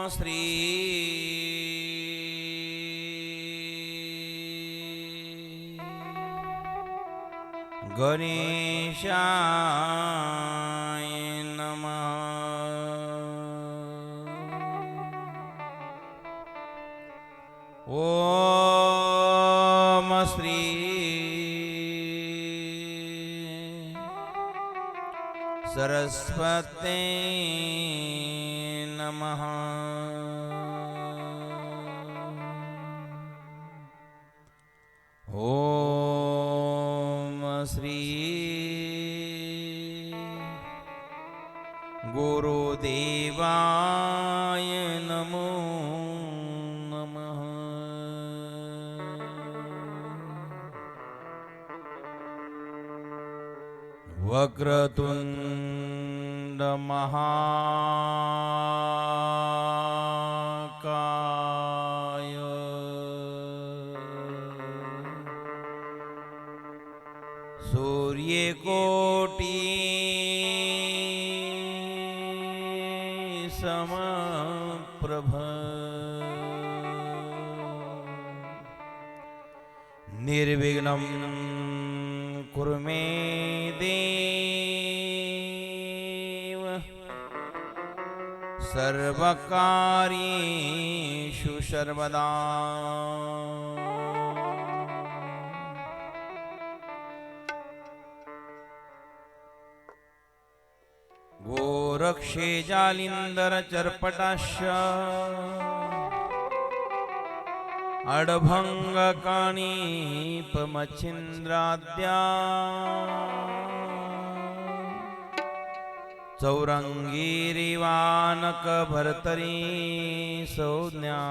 श्री गणेशाय नमः। ओम श्री सरस्वती नमः। ओम श्री गुरुदेवाय नमो नमः। वक्रतुंड महाकाय सूर्यकोटि समप्रभ निर्विघ्नं कुरु मे देव सर्वकार्येषु सर्वदा। गोरक्षे जालिंदर चर्पटाश्च अडभंगकाणीपमच्छिन्द्राद्या चौरंगीरिवानकभर्तरी संज्ञा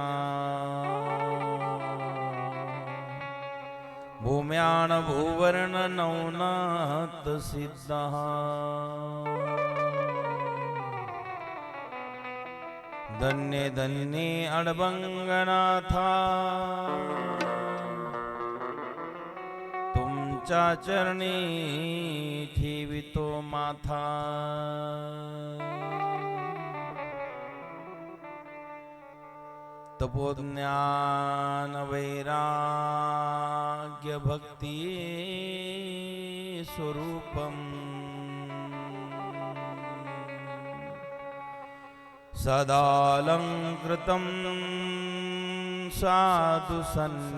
भूम्यान भूवर्ण नौनाथ सिद्धः धन्य धन्य अडबंगनाथा तुमच्या चरणी ठेवितो माथा। तपोज्ञान वैराग्य भक्ति स्वरूपम् सदालंकृतं साधु संन्यासयोगम्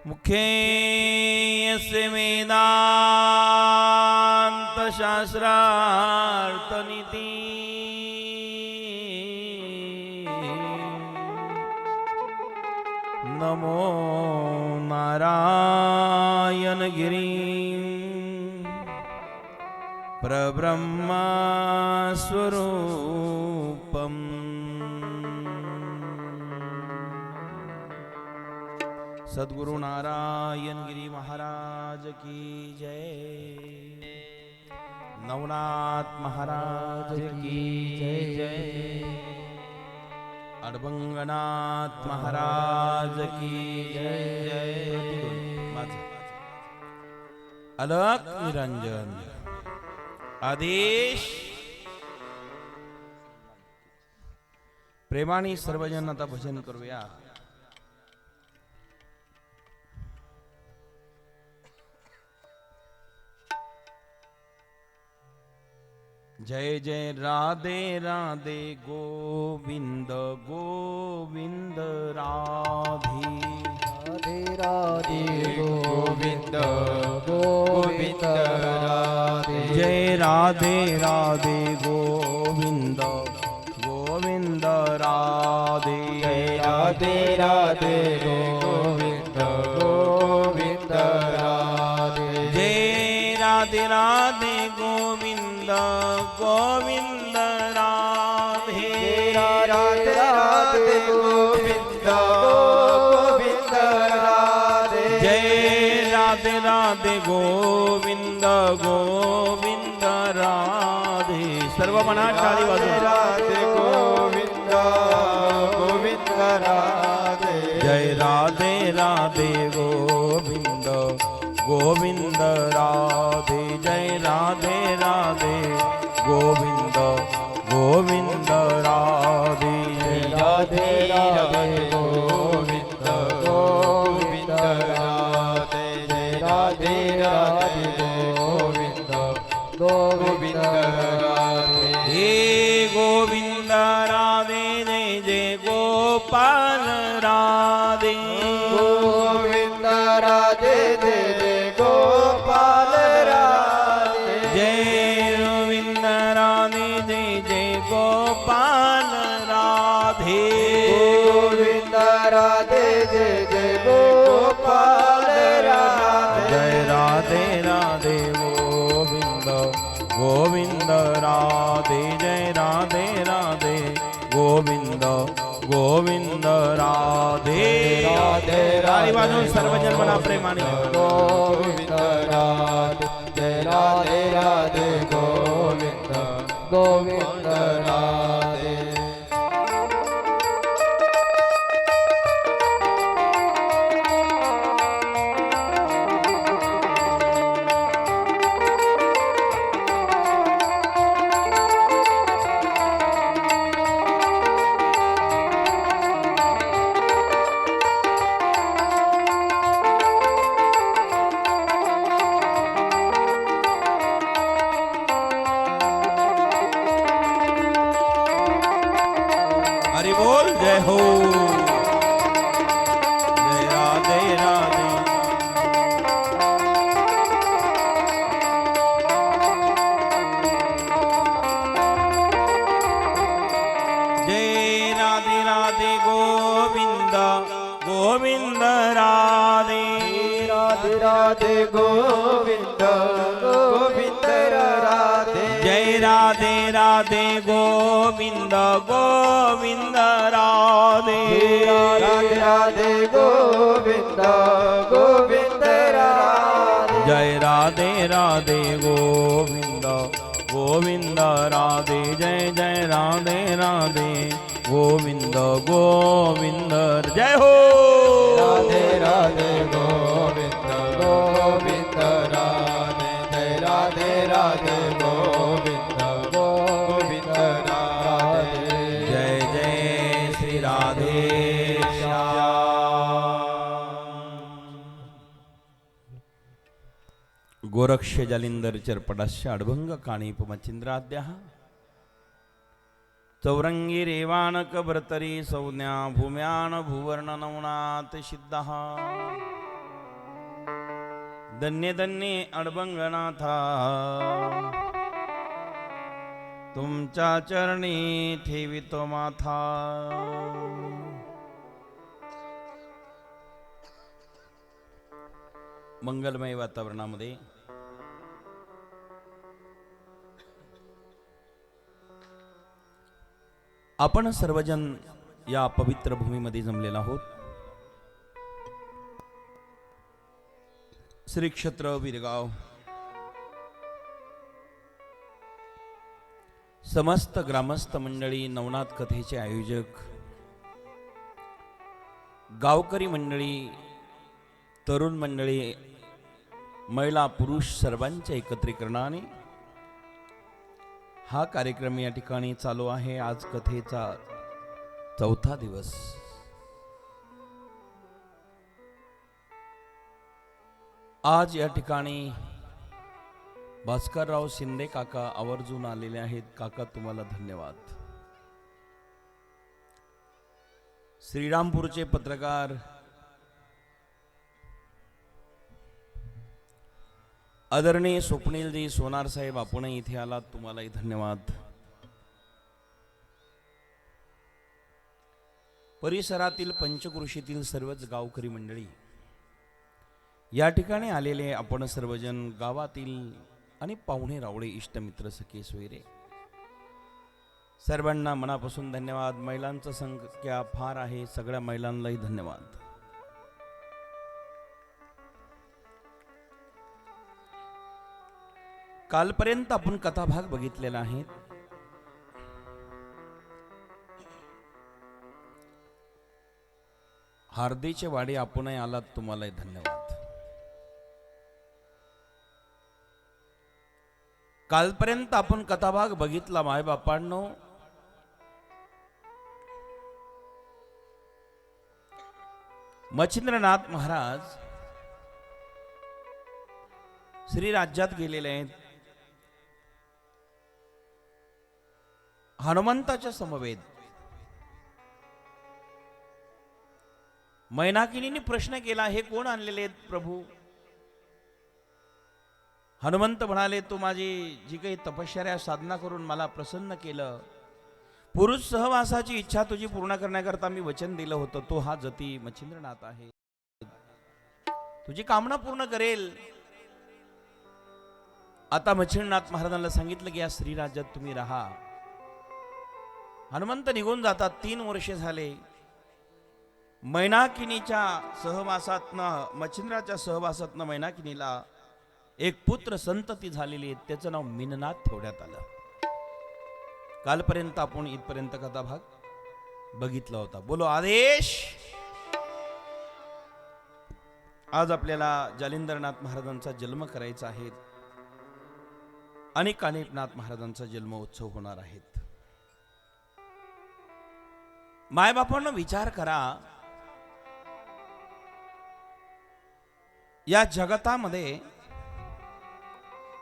मुखे यस्य वेदांत शास्त्रार्थनीति नमो नारायण गिरी परब्रह्म स्वरूपम्। सद्गुरु नारायण गिरी महाराज की जय। नवनाथ महाराज की जय जय। अडबंगनाथ महाराज की जय जय। अलख निरंजन आदेश प्रेमाने सर्वजन आता भजन करूया। जय जय राधे राधे गोविंद गोविंद राधे राधे राधे गोविंद गोविंद राधे। जय राधे राधे गोविंद गोविंद राधे। जय राधे राधे गोविंद गोविंद राधे। जय राधे राधे गोविंद गोविंद राधे। राधे राधे गोविंद गोविंद राधे। जय राधे राधे गोविंद गोविंद राधे। सर्व मना टाळी वाजवा। राधे गोविंद गोविंद राधे। जय राधे राधे गोविंद गोविंद राधे। जय राधे गोविंद गोविंद राधे राधे राधे गोविंद गोविंद राधे जय राधे राधे गोविंद गोविंद राधे हे गोविंद राधे जय जय गोपाल राधे गोविंद राधे जय जय गोपाल राधे जय गोविंद राधे जय जय गोपाल राधे गोविंद राधे जय जय गोपाल राधे जय राधे राधे गोविंद गोविंद राधे जय राधे राधे गोविंद गोविंद राधे राधे ताली वाजवून सर्वजन म्हणा प्रेमाने गोविंद राधे जय राधे राधे गोविंद गोविंद राधे हरि बोल जय हो जय राधे राधे जय राधे राधे गोविंद गोविंद राधे राधे राधे गोविंद गोविंद राधे जय राधे राधे गोविंद गोविंद राधे राधे राधे गोविंद गोविंद राधे जय राधे राधे गोविंद गोविंद राधे जय जय राधे राधे गोविंद गोविंद जय हो राधे राधे गोविंद गोविंद राधे जय राधे राधे गोविंद गोविंद राधे जय जय श्री राधे श्याम गोरक्ष जालिंदर चर्पटस्य अडभंग काणीपमचिंद्राद्यः चौरंगी रेवाणक भर्तरी संज्ञा भूम्यान भूवर्ण नवनाथ सिद्धः धन्य धन्य अडभंगनाथा तुमच्या चरणी ठेवितो माथा मंगलमय वातावरणामध्ये आपण सर्वजन या पवित्र भूमीमध्ये जमलेला आहोत. श्री क्षेत्र विरगाव समस्त ग्रामस्थ मंडळी, नवनाथ कथेचे आयोजक, गावकरी मंडळी, तरुण मंडळी, महिला पुरुष सर्वांच्या एकत्रीकरणाने हा कार्यक्रम या ठिकाणी चालू आहे. आज कथेचा 4था दिवस. आज या ठिकाणी भास्करराव शिंदे काका आवर्जून आलेले आहेत. काका तुम्हाला धन्यवाद. श्रीरामपूरचे पत्रकार आदरणीय स्वप्नीलजी सोनार साहेब, आपण इथे आलात, तुम्हालाही धन्यवाद. परिसरातील पंचकृषीतील सर्वच गावकरी मंडळी, या ठिकाणी आलेले आपण सर्वजन, गावातील आणि पाहुणे रावळे, इष्टमित्र, सखे सोयरे, सर्वांना मनापासून धन्यवाद. महिलांचं संख्या फार आहे, सगळ्या महिलांनाही धन्यवाद. कालपर्यंत आपण कथाभाग बघितलेला आहे. हार्दीचे वाडे आपणही आलात, तुम्हालाही धन्यवाद. कालपर्यंत आपण कथाभाग बघितला मायबापांनो. मच्छिंद्रनाथ महाराज श्री राज्यात गेलेले आहेत. हनुमंताच्या समवेत मैनाकिनीने प्रश्न केला, हे कोण आणलेले आहेत प्रभू? हनुमंत म्हणाले, तू माझी जी काही तपश्चर्या साधना करून मला प्रसन्न केलं, पुरुष सहवासाची इच्छा तुझी पूर्ण करण्याकरता मी वचन दिलं होतं, तो हा जती मच्छिंद्रनाथ आहे, तुझी कामना पूर्ण करेल. आता मच्छिंद्रनाथ महाराजांना सांगितलं की या श्रीराज्यात तुम्ही राहा. हनुमंत निघून जातात. 3 वर्षे झाले. मैनाकिनीच्या सहवासातनं, मच्छिंद्राच्या सहवासातनं मैनाकिनीला एक पुत्र संतती झालेली आहे, त्याचं नाव मीननाथ ठेवण्यात आलं. कालपर्यंत आपण इथपर्यंत कथा भाग बघितला होता. बोलो आदेश. आज आपल्याला जालिंदरनाथ महाराजांचा जन्म करायचा आहे आणि कानिफनाथ महाराजांचा जन्म उत्सव होणार आहेत. मायबापांनो विचार करा, या जगतामध्ये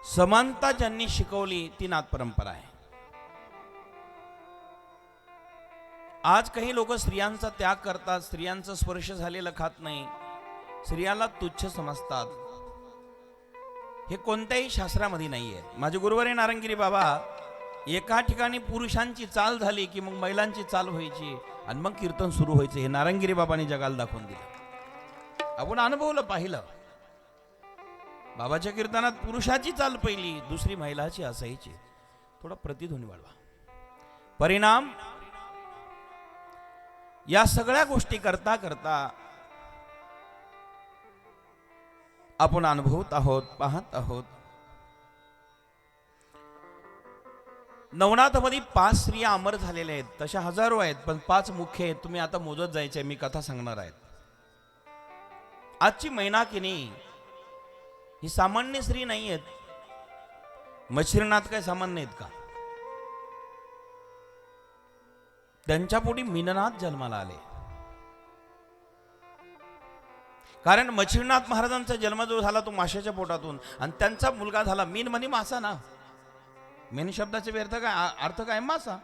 समानता ज्यांनी शिकवली ती नाथ परंपरा आहे. आज काही लोक स्त्रियांचा त्याग करतात, स्त्रियांचा स्पर्श झालेला खात नाही, स्त्रियाला तुच्छ समजतात. हे कोणत्याही शास्त्रामध्ये नाहीये. माझे गुरुवारी नारंगिरी बाबा एका ठिकाणी पुरुषांची चाल झाली की मग महिलांची चाल व्हायची आणि मग कीर्तन सुरू व्हायचे. हे नारंगिरी बाबांनी जगाला दाखवून दिलं. आपण अनुभवलं, पाहिलं. बाबाच्या कीर्तनात पुरुषाची चाल पहिली, दुसरी महिलाची असायची. थोडा प्रतिध्वनी वाढवा. परिणाम या सगळ्या गोष्टी करता करता आपण अनुभवत आहोत, पाहत आहोत. नवनाथमध्ये 5 स्त्रिया अमर झालेल्या आहेत. तशा हजारो आहेत, पण 5 मुख्य आहेत. तुम्ही आता मोजत जायचे, मी कथा सांगणार आहेत. आजची मैनाकिनी ही सामान्य स्त्री नाही आहेत. मच्छिंद्रनाथ काय सामान्य आहेत का? त्यांच्या पोटी मीननाथ जन्माला आले. कारण मच्छिंद्रनाथ महाराजांचा जन्म जो झाला तो माशाच्या पोटातून, आणि त्यांचा मुलगा झाला मीन म्हणजे मासा ना. मीन शब्दाचे अर्थ काय? मासा.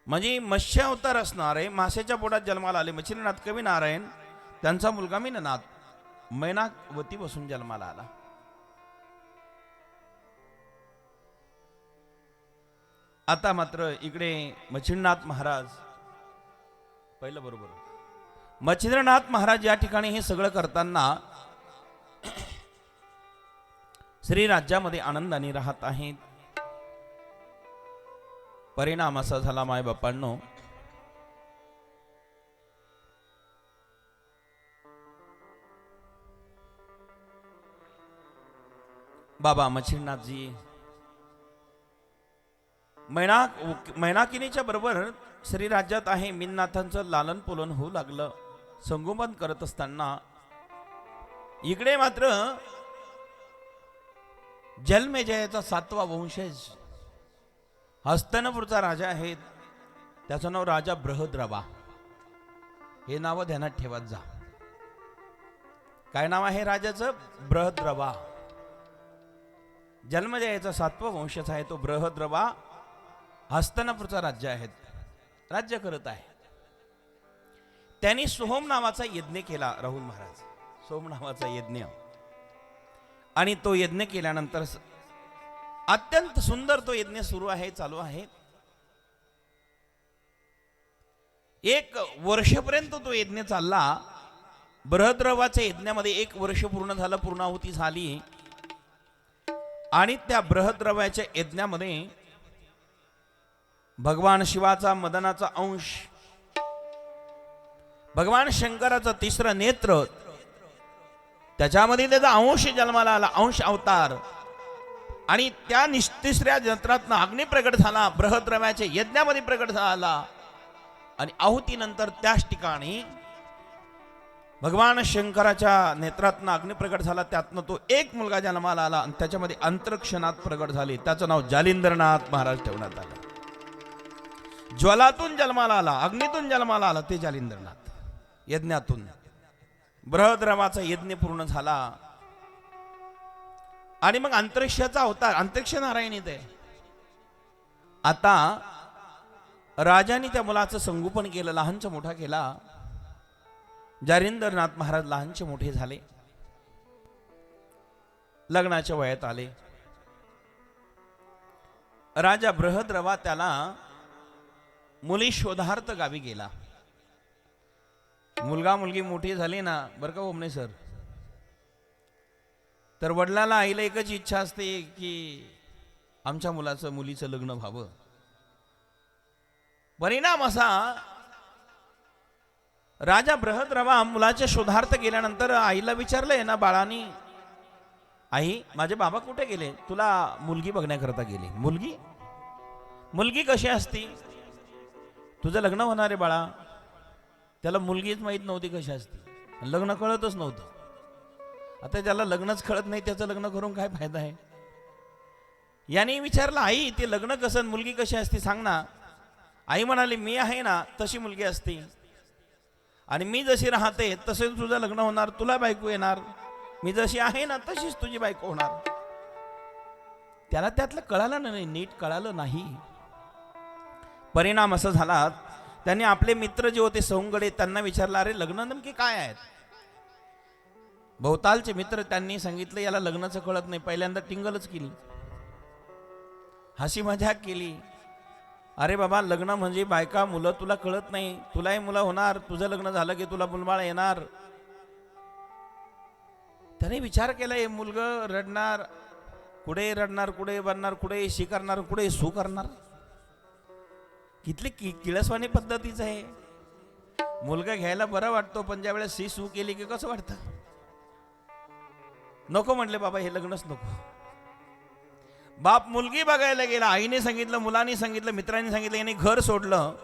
म्हणजे मत्स्य अवतार असणारे माशाच्या पोटात जन्माला आले मच्छिंद्रनाथ कवी नारायण. त्यांचा मुलगा मीननाथ मैनावती बसून जन्माला आला. आता मात्र इकडे मच्छिंद्रनाथ महाराज, पहिलं बरोबर, मच्छिंद्रनाथ महाराज या ठिकाणी हे सगळं करताना श्री राज्यामध्ये आनंदाने राहत आहेत. परिणाम असा झाला मायबापांनो, बाबा मच्छिंद्रनाथजी मैनाकिनीच्या बरोबर श्री राज्यात आहे. मीननाथांचं लालन पोलन होऊ लागलं. संगोपन करत असताना इकडे मात्र जन्मेजयाचा 7वा वंशज हस्तनपूरचा राजा आहे. त्याचं नाव राजा बृहद्रवा. हे नाव ध्यानात ठेवत जा. काय नाव आहे राजाचं? बृहद्रवा. जन्मजयाचा 7वा वंशज आहे तो बृहद्रवा. हस्तनपूरचा राज्य आहे, राज्य करत आहे. त्यांनी सोहम नावाचा यज्ञ केला. राहुल महाराज, सोहम नावाचा यज्ञ. आणि तो यज्ञ केल्यानंतर अत्यंत सुंदर तो यज्ञ सुरू आहे, चालू आहे. 1 वर्षपर्यंत तो यज्ञ चालला. बृहद्रवाच्या यज्ञामध्ये 1 वर्ष पूर्ण झालं, पूर्णाहुती झाली. आणि त्या बृहद्रवाच्या यज्ञामध्ये भगवान शिवाचा मदनाचा अंश, भगवान शंकराचं 3रं नेत्र, त्याच्यामध्ये त्याचा अंश जन्माला आला, अंश अवतार. आणि त्या 3ऱ्या नेत्रातनं अग्नी प्रकट झाला, बृहद्रव्याच्या यज्ञामध्ये प्रकट झाला. आणि आहुतीनंतर त्याच ठिकाणी भगवान शंकराच्या नेत्रातनं अग्नी प्रगट झाला, त्यातनं तो एक मुलगा जन्माला आला आणि त्याच्यामध्ये अंतरक्षणात प्रगट झाले. त्याचं नाव जालिंद्रनाथ महाराज ठेवण्यात आलं. ज्वालातून जन्माला आला, अग्नीतून जन्माला आला ते जालिंद्रनाथ. यज्ञातून बृहद्रवाचा यज्ञ पूर्ण झाला आणि मग अंतरिक्षाचा अवतार, अंतरिक्ष नारायणी ते. आता राजाने त्या मुलाचं संगोपन केलं, लहानचं मोठा केला. जालिंद्रनाथ महाराज लहानचे मोठे झाले, लग्नाच्या वयात आले. राजा बृहद्रवा त्याला मुली शोधार्थ गावी गेला. मुलगा मुलगी मोठी झाली ना, बरं का ओमने सर, तर वडिलाला आईला एकच इच्छा असते की आमच्या मुलीचं लग्न व्हावं. परिणाम असा, राजा बृहद्रवा मुलाच्या शोधार्थ गेल्यानंतर आईला विचारलंय ना बाळानी, आई माझे बाबा कुठे गेले? तुला मुलगी बघण्याकरता गेले. मुलगी कशी असती? तुझं लग्न होणार आहे बाळा. त्याला मुलगीच माहीत नव्हती कशी असती, लग्न कळतच नव्हतं. आता ज्याला लग्नच कळत नाही त्याचं लग्न करून काय फायदा आहे? याने विचारलं, आई ते लग्न कसं, मुलगी कशी असती सांग ना. आई म्हणाली, मी आहे ना तशी मुलगी असते, आणि मी जशी राहते तसेच तुझं लग्न होणार, तुला बायको येणार. मी जशी आहे ना तशीच तुझी बायको होणार. त्याला त्यातलं कळालं नाही, नीट कळालं नाही. परिणाम असा झाला, त्यांनी आपले मित्र जे होते सौंगडे त्यांना विचारलं, अरे लग्न नेमके काय आहेत? भोवतालचे मित्र त्यांनी सांगितलं, याला लग्नाचं कळत नाही. पहिल्यांदा टिंगलच केली, हसी मजाक केली. अरे बाबा लग्न म्हणजे बायका मुलं, तुला कळत नाही, तुलाही मुलं होणार, तुझं लग्न झालं की तुला मुलबाळ येणार. त्याने विचार केला, हे मुलग रडणार, कुठे रडणार, कुठे बनणार, कुठे शी करणार, कुठे सू करणार. कितली किळसवाणी पद्धतीच आहे. मुलगा घ्यायला बरं वाटतो, पण ज्या वेळेस शी सू केली की कसं वाटतं? नको म्हटले बाबा, हे लग्नच नको. बाप मुलगी बघायला गेला, आईने सांगितलं, मुलांनी सांगितलं, मित्रांनी सांगितलं, याने घर सोडलं,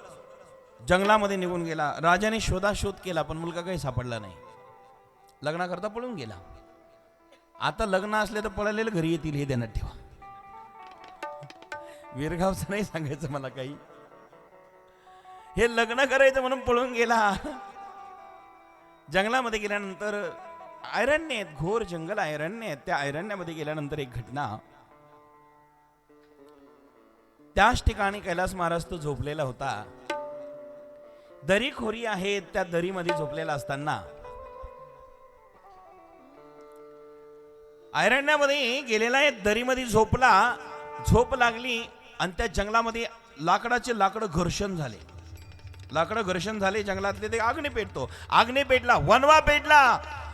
जंगलामध्ये निघून गेला. राजाने शोधाशोध केला पण मुलगा काही सापडला नाही. लग्नाकरता पळून गेला. आता लग्न असले तर पळालेलं घरी येतील हे ध्यानात ठेवा. वीरगावचं नाही सांगायचं मला काही. हे लग्न करायचं म्हणून पळून गेला. जंगलामध्ये गेल्यानंतर अरण्य आहेत, घोर जंगल अरण्य आहेत. त्या अरण्यामध्ये गेल्यानंतर एक घटना, त्याच ठिकाणी कैलास महाराज तो झोपलेला होता. दरीखोरी आहेत, त्या दरीमध्ये झोपलेला असताना अरण्यामध्ये गेलेला आहे, दरीमध्ये झोपला, झोप लागली आणि त्या जंगलामध्ये लाकडं घर्षण झाले. लाकडं घर्षण झाले जंगलातले, ते अग्नी पेटतो. अग्नी पेटला, वनवा पेटला,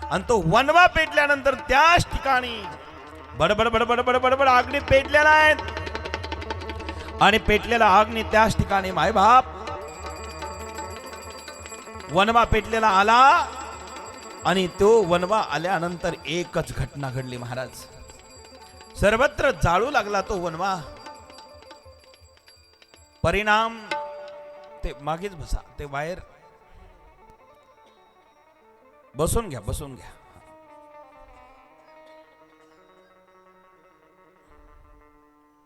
आणि तो वनवा पेटल्यानंतर त्याच ठिकाणी बडबड बडबड बडबड बड अग्नी पेटलेला आहे. आणि पेटलेला अग्नी त्याच ठिकाणी मायबाप वनवा पेटलेला आला. आणि तो वनवा आल्यानंतर एकच घटना घडली महाराज. सर्वत्र जाळू लागला तो वनवा. परिणाम, ते मागेच बसा, ते बाहेर बसून घ्या, बसून घ्या.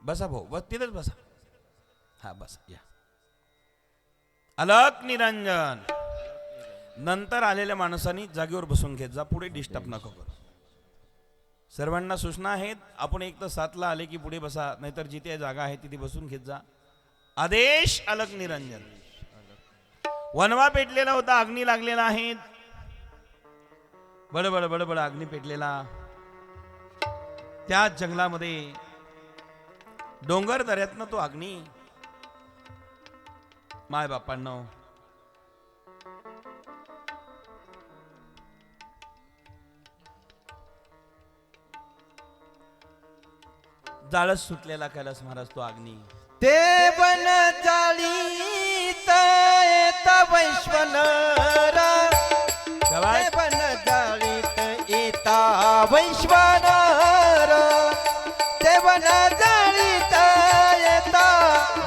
बसा भाऊ, बस तिथेच बसा. हा बस या. अलक निरंजन. नंतर आलेल्या माणसांनी जागेवर बसून घेत जा, पुढे डिस्टर्ब नको करू. सर्वांना सूचना आहेत, आपण एक तर 7ला आले की पुढे बसा, नाहीतर जिथे जागा आहे तिथे बसून घेत जा. आदेश अलक निरंजन. वनवा पेटलेला होता, अग्नी लागलेला आहे. बडबड बडबड अग्नी पेटलेला. त्या जंगलामध्ये डोंगर दऱ्यातनं तो अग्नी. माय बापांनो, जाळच सुटलेला कैलास महाराज तो अग्नी. ते बन जाळीत येता वैश्वानर, ते बन जाळीत येता वैश्वानर, ते बन जाळीत येता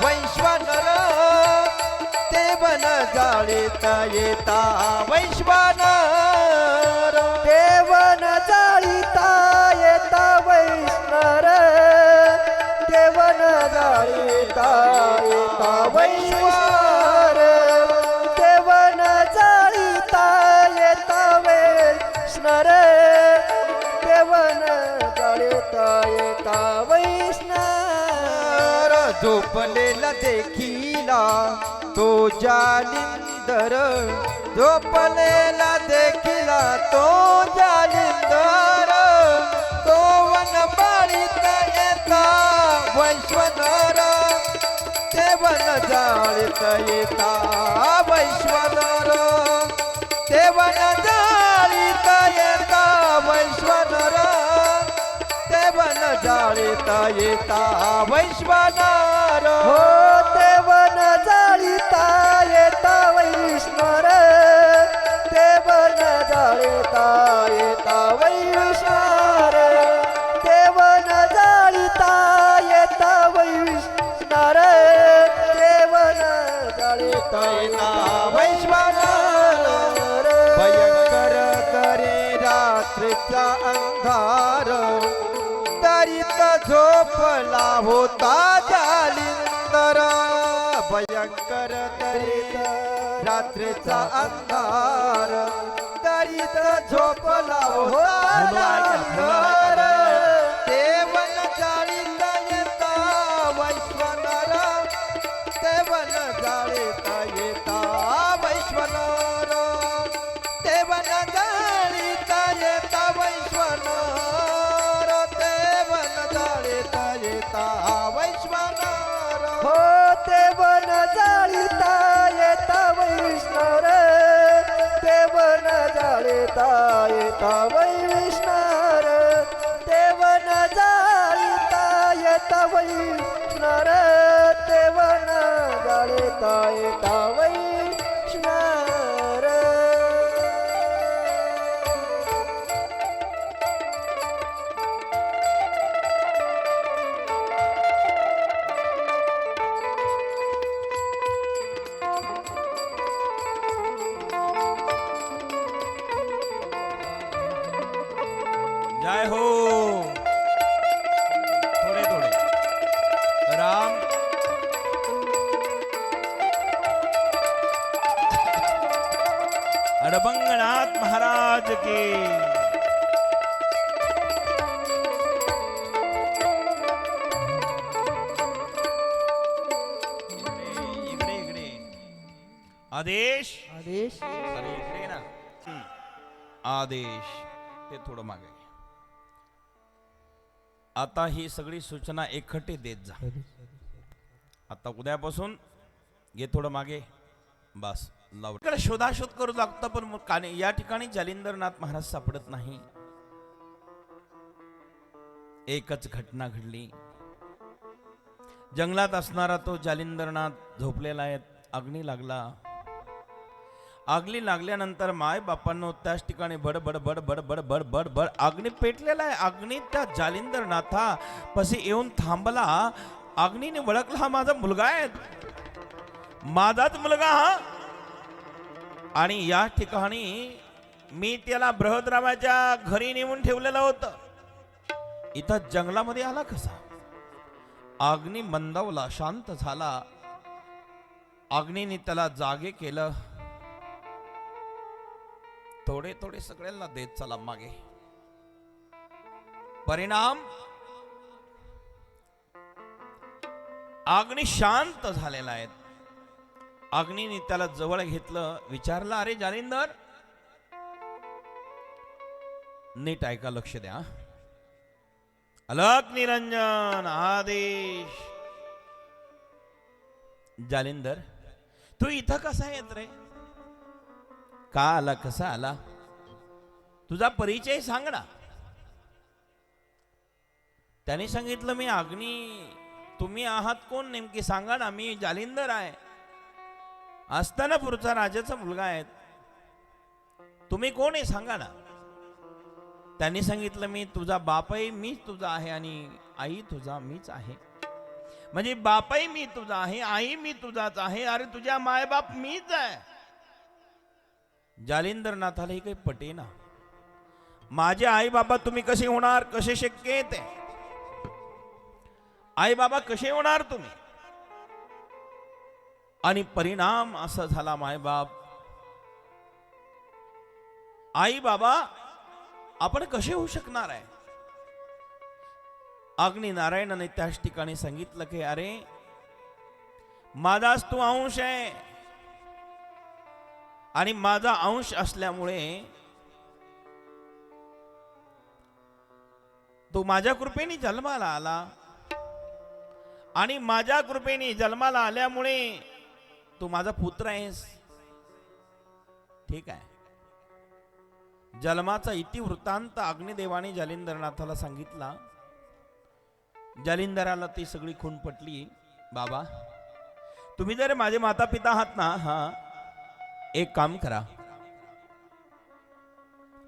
वैश्वानर, ते बन जाळीत येता वैश्वानर. झोपलेला देखिला तो जालिंदर, झोपलेला देखिला तो जालिंदर, तो वनमाळीत येता वैश्वनर, ते वन जाळीत येता वैश्वनर, ते वन जाळीत येता वैश्वनर, ते वन जाळीत येता वैश्वनर. हो ते वन जाळीता येता वैष्णर, ते वन जाळीता येता वैष्णर, ते वन जाळीता येता वैष्णर, ते वन जाळीता येता वैष्णर. भयंकर करे रात्रीचा अंधार, तरीत झोपला होता जालिंदर. भयंकर तरीत रात्रीचा अंधार, तरीत झोपला होता जालिंदर. ते वन जाळीत येता वैश्वनर, ते वन जाळीत येता वैश्वनर, ते वन जाळीत येता वैश्वनर, ते वन जाळीत येता वैश्वनर. हो ते वन जाळीता येता वैष्णर, ते वन जाळीता येता वैष्णर, ते वन जाळीता येता वैष्णर, ते वन जाळीता येता वैष्णर. जय हो. थोडे थोडे राम. अडबंगनाथ महाराज की. इकडे इकडे आदेश. आदेश. अरे इकडे ना. आदेश ते थोडं मागे. आता ही सगळी सूचना एकखट्टी देत जा. आता उद्यापासून घे थोडं मागे. बस लाव. इकडे शोधाशोध करू लागतं पण मग या ठिकाणी जालिंदरनाथ महाराज सापडत नाही. एकच घटना घडली. जंगलात असणारा तो जालिंदरनाथ झोपलेला आहे. अग्नी लागला. आगली लागल्यानंतर माय बापांनो त्याच ठिकाणी बड बड बड बड बड बड बड बड अग्नी पेटलेला आहे. अग्नी त्या जालिंदरनाथा पशी येऊन थांबला. अग्नीने ओळखला हा माझा मुलगा आहे, माझाच मुलगा हा. आणि या ठिकाणी मी त्याला बृहद्रामाच्या घरी नेऊन ठेवलेलं होतं. इथं जंगलामध्ये आला कसा? अग्नी मंदावला, शांत झाला. अग्नीने त्याला जागे केलं. थोडे थोडे सगळ्यांना देत चला मागे. परिणाम अग्नी शांत झालेला आहे. अग्नीने त्याला जवळ घेतलं. विचारलं, अरे जालिंदर, नीट ऐका, लक्ष द्या. अलक निरंजन आदेश. जालिंदर, तू इथं कसा येत रे? का आला, कसा आला? तुझा परिचय सांग ना. त्याने सांगितलं, मी अग्नी. तुम्ही आहात कोण नेमकी सांगा ना. मी जालिंदर आहे, आस्थानापूरचा राजाचा मुलगा आहे. तुम्ही कोण आहे सांगा ना. त्यांनी सांगितलं, मी तुझा बापही मीच तुझा आहे आणि आई तुझा मीच आहे. म्हणजे बापही मी तुझा आहे, आई मी तुझाच आहे. अरे तुझ्या मायबाप मीच आहे. जालिंदरनाथाला ही काही पटेना. माझे आई बाबा तुम्ही कसे होणार? कसे शक्य आहे ते? आई बाबा कसे होणार तुम्ही? आणि परिणाम असा झाला, मायबाप आई बाबा आपण कसे होऊ शकणार आहे? अग्नी नारायणाने त्याच ठिकाणी सांगितलं की अरे माझाच तू अंश आहे आणि माझा अंश असल्यामुळे तू माझ्या कृपेने जन्माला आला आणि माझ्या कृपेने जन्माला आल्यामुळे तू माझा पुत्र आहेस. ठीक आहे. जन्माचा इतिवृत्तांत अग्निदेवाने जालिंदरनाथाला सांगितला. जालिंदराला ती सगळी खूण पटली. बाबा, तुम्ही जर माझे माता पिता आहात ना, हा एक काम करा,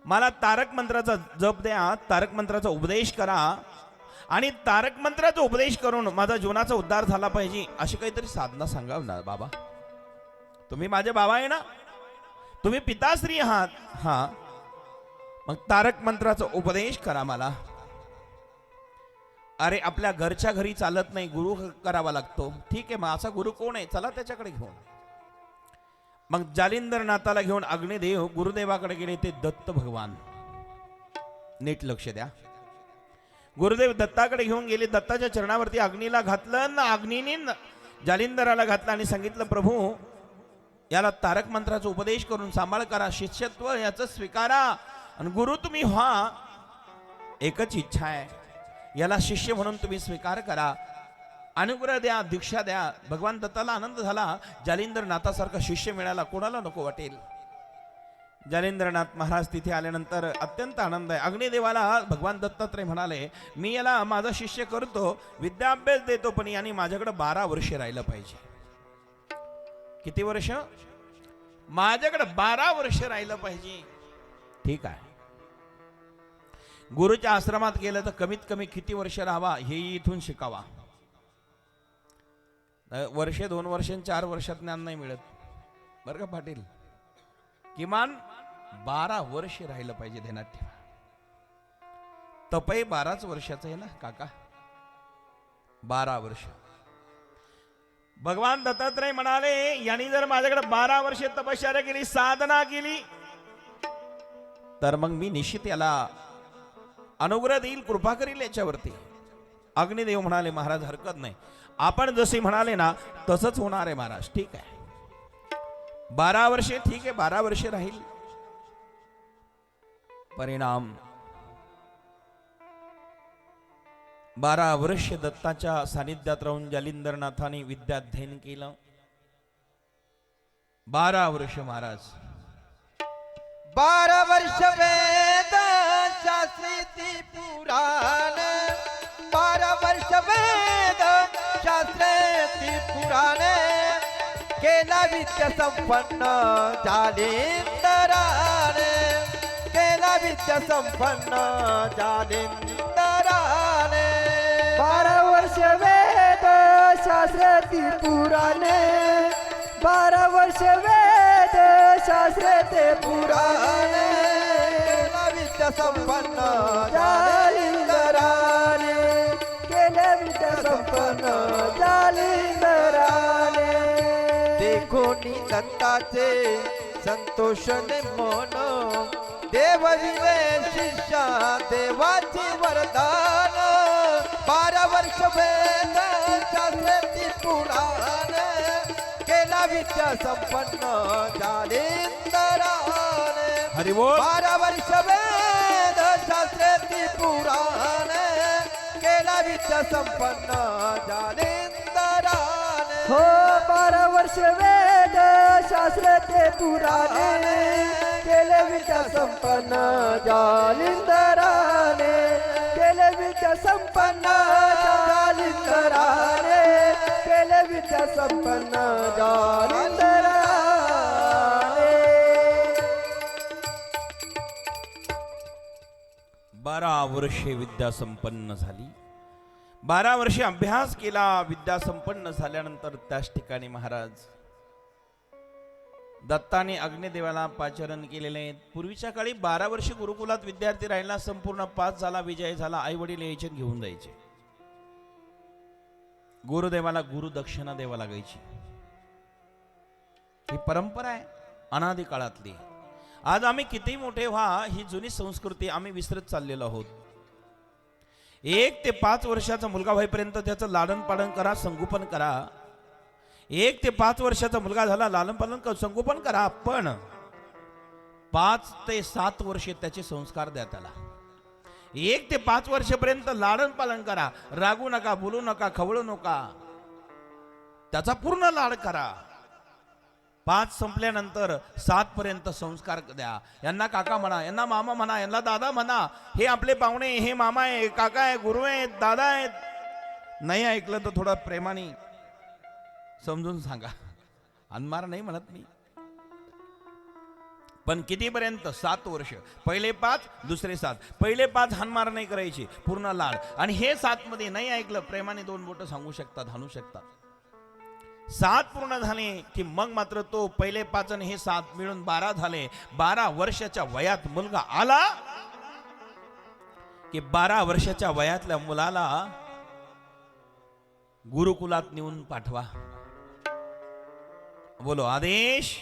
मला तारक मंत्राचा जप द्या, तारक मंत्राचा उपदेश करा आणि तारक मंत्राचा उपदेश करून माझा जीवनाचा उद्धार झाला पाहिजे अशी काहीतरी साधना सांगा ना बाबा. तुम्ही माझे बाबा आहे ना, तुम्ही पिताश्री आहात. हा, मग तारक मंत्राचा उपदेश करा मला. अरे आपल्या घरच्या घरी चालत नाही, गुरु करावा लागतो. ठीक आहे, मग असा गुरु कोण आहे, चला त्याच्याकडे घेऊन. मग जालिंदरनाथाला घेऊन अग्निदेव गुरुदेवाकडे गेले. ते दत्त भगवान. नीट लक्ष द्या. गुरुदेव दत्ताकडे घेऊन गेले. दत्ताच्या चरणावरती अग्नीला घातलं ना, अग्नीने जालिंदराला घातलं आणि सांगितलं, प्रभू याला तारक मंत्राचा उपदेश करून सांभाळ करा, शिष्यत्व याचं स्वीकारा आणि गुरु तुम्ही व्हा. एकच इच्छा आहे, याला शिष्य म्हणून तुम्ही स्वीकार करा, अनुग्रह द्या, दीक्षा द्या. भगवान दत्ताला आनंद झाला. जालिंदरनाथासारखा शिष्य मिळाला कोणाला नको वाटेल. जालिंदरनाथ महाराज तिथे आल्यानंतर अत्यंत आनंद आहे. अग्निदेवाला भगवान दत्तात्रय म्हणाले, मी याला माझा शिष्य करतो, विद्याभ्यास देतो, पण याने माझ्याकडे 12 वर्ष राहिलं पाहिजे. किती वर्ष? माझ्याकडे 12 वर्ष राहिलं पाहिजे. ठीक आहे. गुरुच्या आश्रमात गेलं तर कमीत कमी किती वर्ष राहावा हे इथून शिकावा. वर्ष 2 वर्ष 4 वर्षात ज्ञान नाही मिळत बरं का पाटील. किमान 12 वर्ष राहिलं पाहिजे. ध्यानात ठेवा. तपय 12च वर्षाचं आहे ना काका. 12 वर्ष. भगवान दत्तात्रय म्हणाले, यांनी जर माझ्याकडे 12 वर्ष तपश्चर्या केली, साधना केली, तर मग मी निश्चित याला अनुग्रह देईल, कृपा करील याच्यावरती. अग्निदेव म्हणाले, महाराज हरकत नाही, आपण जसे म्हणाले ना तसंच होणार आहे महाराज. ठीक आहे, 12 वर्षे. ठीक आहे, 12 वर्षे राहील. परिणाम 12 वर्ष दत्ताच्या सानिध्यात राहून जालिंदरनाथाने विद्याध्ययन केलं. 12 वर्ष महाराज. 12 वर्ष वेद शास्त्री पुराण, 12 वर्ष वेद शास्त्री पुराण, केला विद्या संपन्न जालिंदराने, केला विद्या संपन्न जालिंदराने. 12 वर्ष वेद शास्त्र पुराणे, 12 वर्ष वेद शास्त्र पुराणे, केला विद्या संपन्न जालिंदराने, केले विद्या संपन्न जालिंदराने. देखोनी दत्ताचे संतोषने मन, देव दिले शिष्या देवाची वरदान. 12 वर्ष वेद शास्त्री पुराण, केला विद्या संपन्न जालिंदराने. हरि बोल. 12 वर्ष वेद शास्त्री पुराण, केला विद्या संपन्न जालिंदराने. हो 12 वर्ष वेद शास्त्र पुराणे, केले विद्या संपन्न जालिंदराने, केले विद्या संपन्न जालिंदराने, केले विद्या संपन्न जालिंदराने. 12 वर्षे विद्या संपन्न झाली. 12 वर्षे अभ्यास केला. विद्या संपन्न झाल्यानंतर त्याच ठिकाणी महाराज दत्ताने अग्निदेवाला पाचारण केलेले आहेत. पूर्वीच्या काळी 12 वर्ष गुरुकुलात विद्यार्थी राहिला, संपूर्ण पास झाला, विजय झाला, आई वडील यायचे घेऊन जायचे. गुरुदेवाला गुरु दक्षिणा द्यावा लागायची. ही परंपरा आहे अनादी काळातली. आज आम्ही किती मोठे व्हा, ही जुनी संस्कृती आम्ही विसरत चाललेलो आहोत. 1 ते 5 वर्षाचा मुलगा होईपर्यंत त्याचं लालन पालन करा, संगोपन करा. 1 ते 5 वर्षाचा मुलगा झाला, लालन पालन संगोपन करा, पण 5 ते 7 वर्षे त्याचे संस्कार द्या त्याला. 1 ते 5 वर्षापर्यंत लालन पालन करा, रागू नका, बोलू नका, खवळू नका, त्याचा पूर्ण लाड करा. 5 संपल्यानंतर 7 पर्यंत संस्कार द्या. यांना काका म्हणा, यांना मामा म्हणा, यांना दादा म्हणा. हे आपले पाहुणे, हे मामा आहे, काका आहे, गुरु आहेत, दादा आहेत. नाही ऐकलं तर थोडं प्रेमाने समजून सांगा. अनमार नाही म्हणत मी, पण कितीपर्यंत? 7 वर्ष. पहिले 5, दुसरे 7. पहिले 5 हानमार नाही करायची, पूर्ण लाड. आणि हे 7 मध्ये नाही ऐकलं, प्रेमाने 2 बोटं सांगू शकतात, हाणू शकतात. 7 पूर्ण झाले की मग मात्र तो पहिले 5 आणि हे 7 मिळून 12 झाले. 12 वर्षाच्या वयात मुलगा आला की 12 वर्षाच्या वयातल्या मुलाला गुरुकुलात नेऊन पाठवा. बोलो आदेश.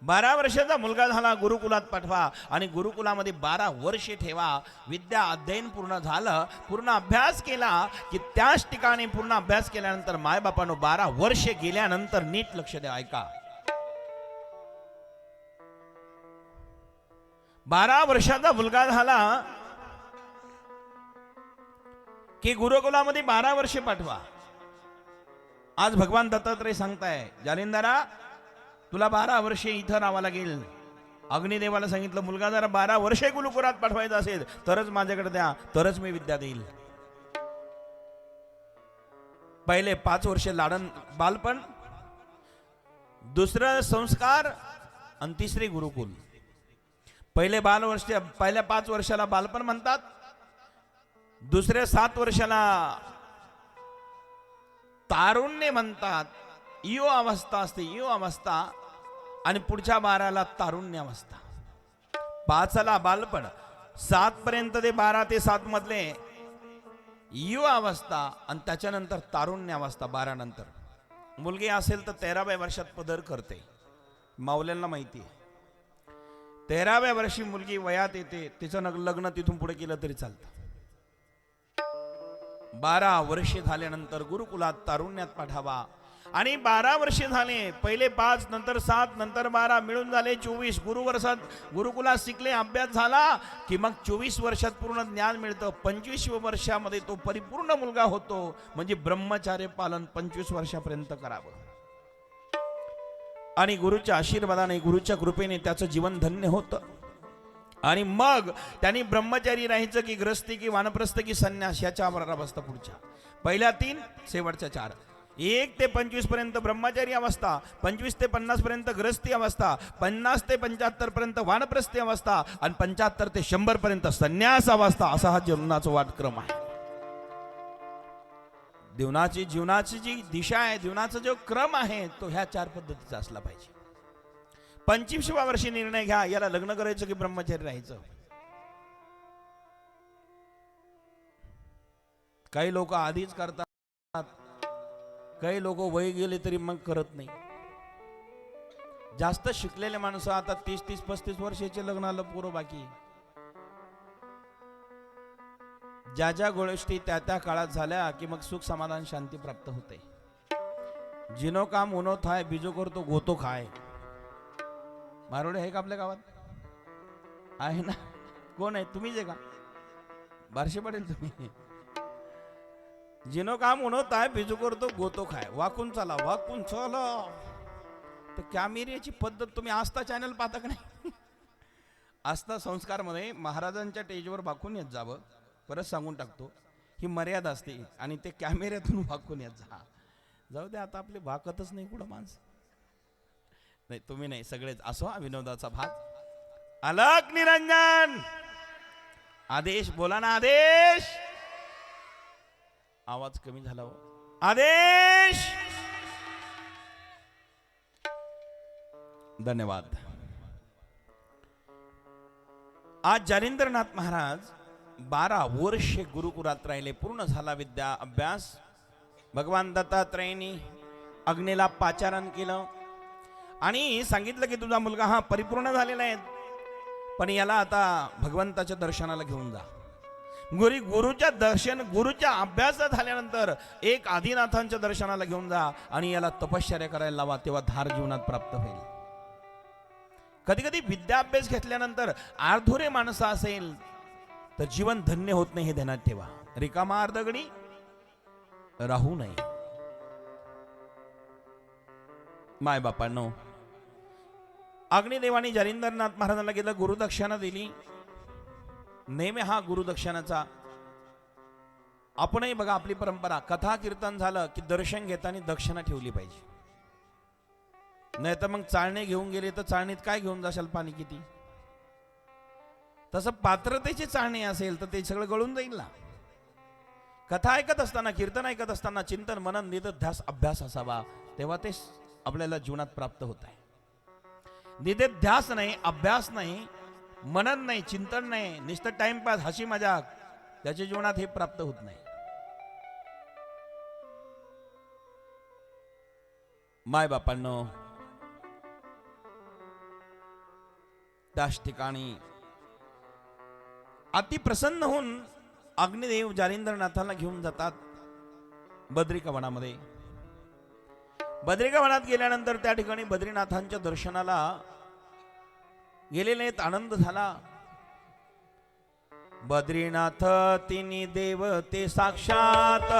12 वर्षाचा मुलगा झाला, गुरुकुलात पाठवा. आणि गुरुकुलामध्ये 12 वर्षे ठेवा. विद्या अध्ययन पूर्ण झालं, पूर्ण अभ्यास केला की त्याच ठिकाणी पूर्ण अभ्यास केल्यानंतर मायबापानो 12 वर्षे गेल्यानंतर नीट लक्ष द्या, ऐका. 12 वर्षाचा मुलगा झाला की गुरुकुलामध्ये 12 वर्षे पाठवा. आज भगवान दत्तात्रय सांगताय, जालिंदरा तुला 12 वर्षे इथं राहावं लागेल. अग्निदेवाला सांगितलं, मुलगा जरा 12 वर्षे गुरुकुलात पाठवायचा असेल तरच माझ्याकडे द्या, तरच मी विद्या देईल. पहिले 5 वर्षे लाडन बालपण, दुसरं संस्कार आणि तिसरे गुरुकुल. पहिल्या 5 वर्षाला बालपण म्हणतात, दुसऱ्या 7 वर्षाला तारुण्य म्हणतात. यो अवस्था असते, यो अवस्था. आणि पुढच्या 12ला तारुण्य अवस्था. 5ला बालपण, 7 पर्यंत ते 12 ते 7 मधले युवा अवस्था आणि त्याच्यानंतर तारुण्य अवस्था. 12 नंतर मुलगी असेल तर 13व्या वर्षात पदर करते. माऊल्यांना माहिती आहे, 13व्या वर्षी मुलगी वयात येते, तिचं लग्न तिथून पुढे केलं तरी चालतं. 12 वर्षे झाल्यानंतर गुरुकुलात तारुण्यात पाठावा. आणि 12 वर्षे झाले, पहिले 5 नंतर 7 नंतर 12 मिळून झाले 24. गुरुकुलात शिकले, अभ्यास झाला की मग 24 वर्षात पूर्ण ज्ञान मिळतं. 25व्या वर्षामध्ये तो परिपूर्ण मुलगा होतो. म्हणजे ब्रह्मचार्य पालन 25 वर्षापर्यंत करावं. आणि गुरुच्या आशीर्वादाने, गुरुच्या कृपेने त्याचं जीवन धन्य होतं. आणि मग त्यांनी ब्रह्मचारी राहायचं की ग्रस्ती की वानप्रस्थ की संन्यास, याच्या अवस्था पुढच्या. पहिल्या 3, शेवटच्या 4. 1 ते 25 पर्यंत ब्रह्मचारी अवस्था, 25 ते 50 पर्यंत ग्रस्ती अवस्था, 50 ते 75 पर्यंत वानप्रस्थी अवस्था आणि 75 ते 100 पर्यंत संन्यास अवस्था. असा हा जीवनाचा वाटक्रम आहे. जीवनाची जी दिशा आहे, जीवनाचा जो क्रम आहे, तो ह्या 4 पद्धतीचा असला पाहिजे. 25व्या वर्षी निर्णय घ्या, याला लग्न करायचं की ब्रह्मचारी राहायचं. काही लोक आधीच करतात, काही लोक वय गेले तरी मग करत नाही. जास्त शिकलेले माणसं आता 30-35 वर्षाचे लग्नाला पोरं बाकी. ज्या गोष्टी त्या काळात झाल्या की मग सुख समाधान शांती प्राप्त होते. जिनो काम उनो थाय, बिजो करतो गोतो खाय. मारोडे आहे का आपल्या गावात? आहे ना? कोण आहे? तुम्हीच आहे का? बारशे पडेल तुम्ही. जिनो काम उनवत आहे, बिजू करतो गोतो खाय. वाकून चला, वाकून चला. तर कॅमेऱ्याची पद्धत तुम्ही आस्था चॅनल पाहता का नाही? आस्था संस्कारमध्ये महाराजांच्या टेजवर वाकून येत जावं. परत सांगून टाकतो, ही मर्यादा असते. आणि ते कॅमेऱ्यातून वाकून येत जा. जाऊ दे, आता आपले वाकतच नाही कुठं माणसं. नाही, तुम्ही नाही, सगळेच असो. हा विनोदाचा भाग. अलक निरंजन आदेश. बोला ना आदेश. आवाज कमी झाला हो. आदेश. धन्यवाद. आज जालिंद्रनाथ महाराज 12 वर्षे गुरुकुलात राहिले. पूर्ण झाला विद्या अभ्यास. भगवान दत्तात्रयांनी अग्नीला पाचारण केलं आणि सांगितलं की तुझा मुलगा हा परिपूर्ण झालेला आहे, पण याला आता भगवंताच्या दर्शनाला घेऊन जा. गुरुच्या अभ्यास झाल्यानंतर एक आदिनाथांच्या दर्शनाला घेऊन जा आणि याला तपश्चर्या करायला लावा, तेव्हा धार जीवनात प्राप्त होईल. कधी कधी विद्याभ्यास घेतल्यानंतर अर्धुरे माणसं असेल तर जीवन धन्य होत नाही, हे ध्यानात ठेवा. रिकामा अर्धगडी राहू नये. माय बापांनो, अग्निदेवानी जालिंदरनाथ महाराजांना गेलं, गुरुदक्षिणा दिली. नेहमी हा गुरुदक्षिणाचा आपणही बघा, आपली परंपरा, कथा कीर्तन झालं की दर्शन घेताना दक्षिणा ठेवली पाहिजे. नाही तर मग चाळणे घेऊन गेले तर चाळणीत काय घेऊन जाशाल, पाणी किती. तसं पात्रतेची चाळणी असेल तर ते सगळं गळून जाईल ना. कथा ऐकत असताना, कीर्तन ऐकत असताना चिंतन मनन निधध्यास अभ्यास असावा, तेव्हा ते आपल्याला जीवनात प्राप्त होत आहे. निधध्यास नाही, अभ्यास नाही, मनन नाही, चिंतन नाही, नुसतं टाइमपास, हसी मजाक, त्याच्या जीवनात हे प्राप्त होत नाही. माय बापांनो, त्याच ठिकाणी अति प्रसन्न होऊन अग्निदेव जालिंदरनाथाला घेऊन जातात बद्रिका वनामध्ये. बद्रिका वनात गेल्यानंतर त्या ठिकाणी बद्रीनाथांच्या दर्शनाला गेलेले, आनंद झाला. बद्रीनाथ तिनी देवते साक्षात,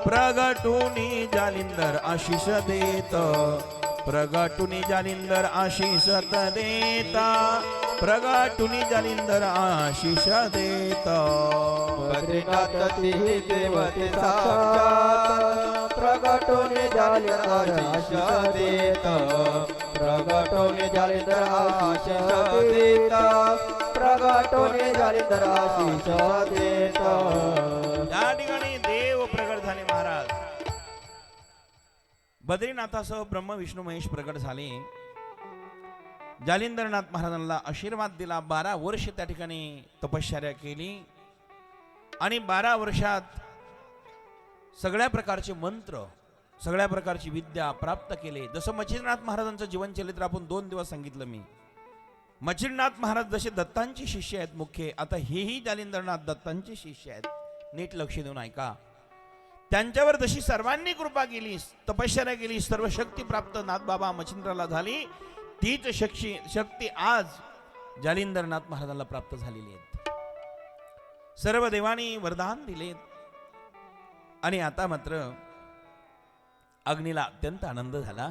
प्रगटुनी जालिंदर आशीष देत, प्रगटुनी जालिंदर आशीष देता, प्रगटुनी जालिंदर आशीष देत. बद्रीनाथ तिही देवते साक्षात, प्रगटोने जालिंदर आशीष देत, प्रगटोने जालिंदर आशीष देत, प्रगटोने जालिंदर आशीष देत. त्या ठिकाणी देव प्रगट झाले महाराज. बद्रीनाथासह ब्रह्म विष्णू महेश प्रगट झाले. जालिंदरनाथ महाराजांना आशीर्वाद दिला. 12 वर्ष त्या ठिकाणी तपश्चर्या केली आणि 12 वर्षात सगळ्या प्रकारचे मंत्र, सगळ्या प्रकारची विद्या प्राप्त केले. जसं मच्छिंद्रनाथ महाराजांचं जीवनचरित्र आपण 2 दिवस सांगितलं मी. मच्छिंद्रनाथ महाराज जसे दत्तांचे शिष्य आहेत मुख्य, आता हेही जालिंदरनाथ दत्तांचे शिष्य आहेत. नीट लक्ष देऊन ऐका. त्यांच्यावर जशी सर्वांनी कृपा केली, तपश्चर्या केली, सर्व शक्ती प्राप्त नाथबाबा मच्छिंद्राला झाली, तीच शक्ती आज जालिंदरनाथ महाराजांना प्राप्त झालेली आहे. सर्व देवानी वरदान दिलेत. आणि आता मात्र अग्नीला अत्यंत आनंद झाला.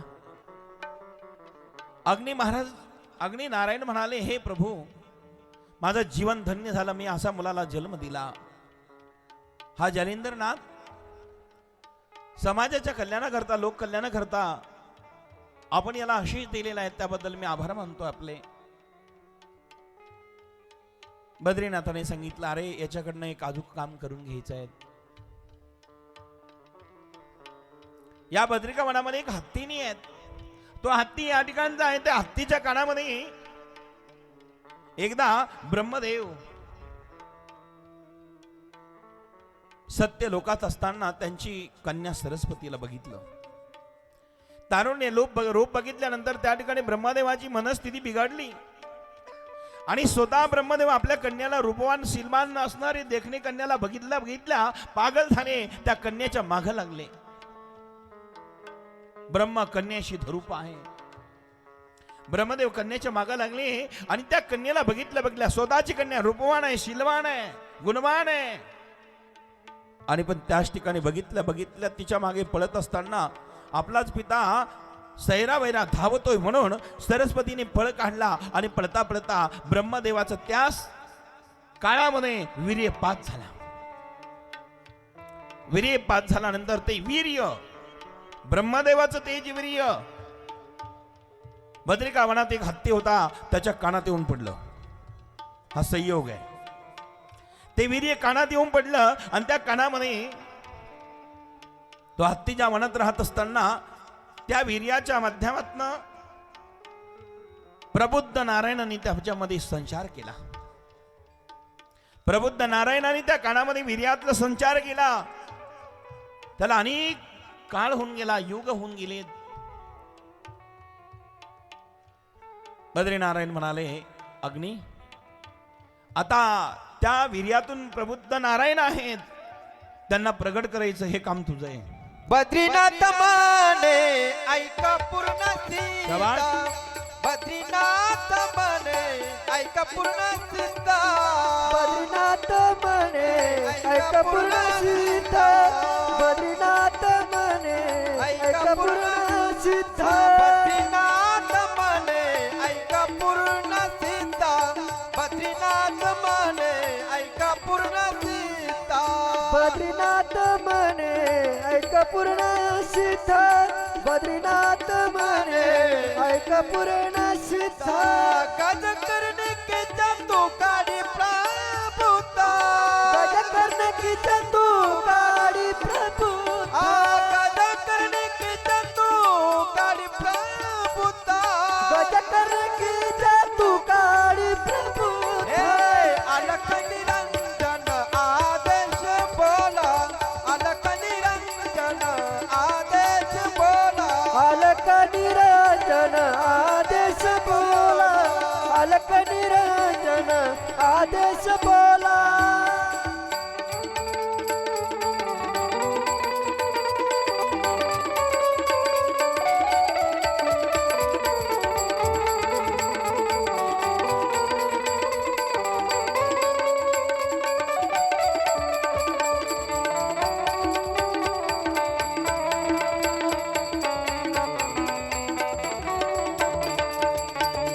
अग्नी नारायण म्हणाले, हे प्रभू, माझं जीवन धन्य झालं, मी असा मुलाला जन्म दिला. हा जालिंदरनाथ समाजाच्या कल्याणाकरता, लोक कल्याणाकरता आपण याला आशीष दिलेला आहे, त्याबद्दल मी आभार मानतो आपले. बद्रीनाथाने सांगितलं, अरे याच्याकडनं एक अजून काम करून घ्यायचं आहे. या बद्रिका वनामध्ये एक हत्तीनी आहेत. तो हत्ती या ठिकाणचा आहे. त्या हत्तीच्या कानामध्ये एकदा ब्रह्मदेव सत्य लोकात असताना त्यांची कन्या सरस्वतीला बघितलं. तारुण्य रूप बघितल्यानंतर त्या ठिकाणी ब्रह्मदेवाची मनस्थिती बिघडली आणि स्वतः ब्रह्मदेव आपल्या कन्याला रूपवान सीलमान असणारी देखणी कन्याला बघितल्या पागल झाले. त्या कन्याच्या माग लागले. ब्रह्मा कन्याशी धरूप आहे. ब्रह्मदेव कन्याच्या मागे लागले आणि त्या कन्याला बघितल्या स्वतःची कन्या रूपवान आहे, शीलवान आहे, गुणवान आहे. आणि पण त्याच ठिकाणी बघितल्या तिच्या मागे पळत असताना आपलाच पिता सैरावैरा धावतोय म्हणून सरस्वतीने पळ काढला आणि पळता पळता ब्रह्मदेवाचं त्यास काळामध्ये वीर्यपात झाला. वीर्यपात झाल्यानंतर ते वीर्य, ब्रह्मदेवाचं तेज वीर्य, बद्रिका वनात एक हत्ती होता, त्याच्या कानात येऊन पडलं. हा संयोग आहे. ते वीर्य कानात येऊन पडलं आणि त्या कानामध्ये तो हत्ती ज्या वनात राहत असताना त्या वीर्याच्या माध्यमातनं प्रबुद्ध नारायणाने त्याच्यामध्ये संचार केला. प्रबुद्ध नारायणाने त्या कानामध्ये वीर्यातला संचार केला. त्याला अनेक काळ होऊन गेला, युग होऊन गेले. बद्रीनारायण म्हणाले, अग्नी, आता त्या वीर्यातून प्रबुद्ध नारायण आहेत, त्यांना प्रगट करायचं हे काम तुझं आहे. बद्रीनाथ माने ऐका पूर्ण सीता, बद्रीनाथ माने ऐका पूर्ण सीता, बद्रीनाथ म्हणे ऐका पूर्ण सीता, बद्रीनाथ म्हणे ऐका पूर्ण सीता, बद्रीनाथ माने ऐका पूर्ण सीता, बद्रीनाथ माने ऐका पूर्ण सीता, बद्रीनाथ म्हणे ऐका पूर्ण सीता, बद्रीनाथ म्हणे ऐका पूर्ण सीता, गज करने के जंतु काडी प्रभुता, गज करने की जंतु काडी प्रभुता, गज करने के जंतु काडी प्रभुता, गज करने की जंतु काडी प्रभुता, अलख निरंजन आदेश बोला, अलख निरंजन आदेश बोला, अलक निरंजन आदेश बोला, अलक निरंजन आदेश बोला.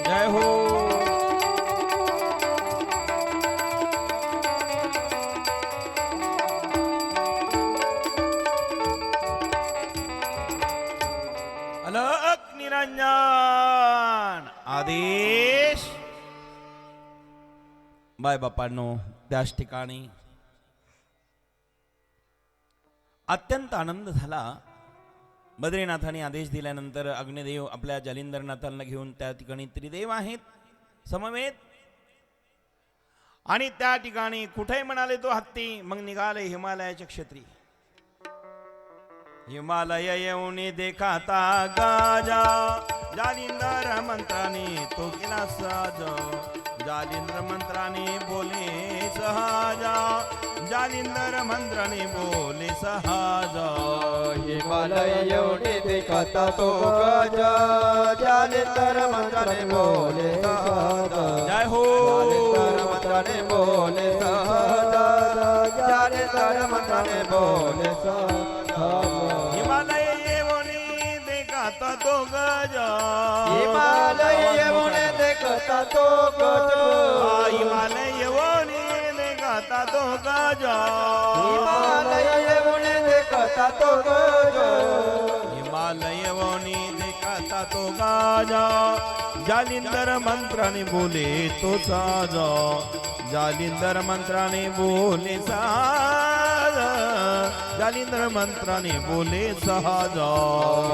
जय हो. अलक निरंजन आदेश. बाय बापांनो, त्याच ठिकाणी अत्यंत आनंद झाला. बद्रीनाथाने आदेश दिल्यानंतर अग्निदेव आपल्या जालिंदरनाथांना घेऊन त्या ठिकाणी त्रिदेव आहेत समवेत, आणि त्या ठिकाणी कुठे म्हणाले तो हत्ती, मग निघाले हिमालयाचे क्षत्रिय. हिमालय येऊन देखाता गाजा, जालिंदर मंत्राने तो केला साज, जालिंद्र मंत्राने बोले सहाजा, जालिंदर मंत्राने बोले सहाजा. हिमालय येऊन देखता तो गज, जालिंदर मंत्राने बोले सहजा, जय हो. जालिंदर मंत्राने बोले सहजा, जालिंदर मंत्राने बोले सहजा. हिमालय येऊन देखाता तो गज, हिमालय येऊन देखता तो गज, हिमालय येऊन देखाता तो गज, हिमालय येऊन देखता तो गज, हिमालय येऊन देखाता तो गाजा, जालिंदर मंत्राने बोले तो साजा, जालिंदर मंत्राने बोले साजा, जालिंदर मंत्राने बोले सहाजा.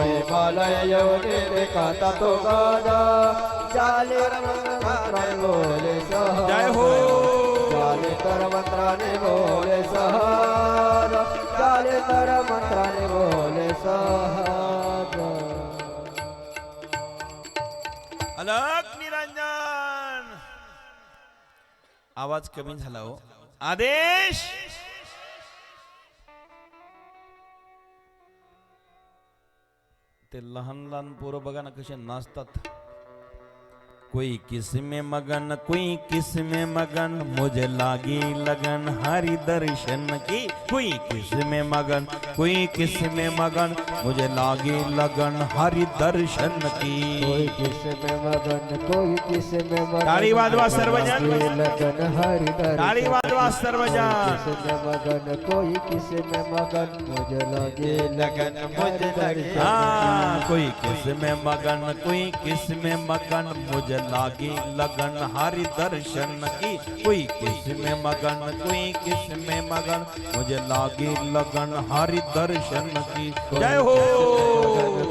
हिमालय येऊन देखता तो गज, जालिंदर मंत्राने बोले सहजा. जय हो. जालिंदर मंत्राने बोले सहजा, जालिंदर मंत्राने बोले सहजा. अलक निरंजन. आवाज कमी झाला हो. आदेश. ते लहान लहान पोरं बघा ना कसे नाचतात. कोई किस में मगन, कोई किस में मगन, मुझे लागी लगन हरि दर्शन की. कोई किस में मगन, कोई किस में मगन, मुझे लागी लगन हरि दर्शन की. कोई किस में मगन, कोई किस में मगन, ताली वाजवा सर्वजन. लगन हरि दर्शन. ताली वाजवा सर्वजन. किस में मगन, कोई किस में मगन, मुझे लगे लगन मुझे दर्शन. हाँ, कोई किस में मगन, कोई किस में मगन, मुझे लागी लगन हरि दर्शन की. कोई किस में मगन, कोई किस में मगन, मुझे लागी लगन हरि दर्शन की. जय हो.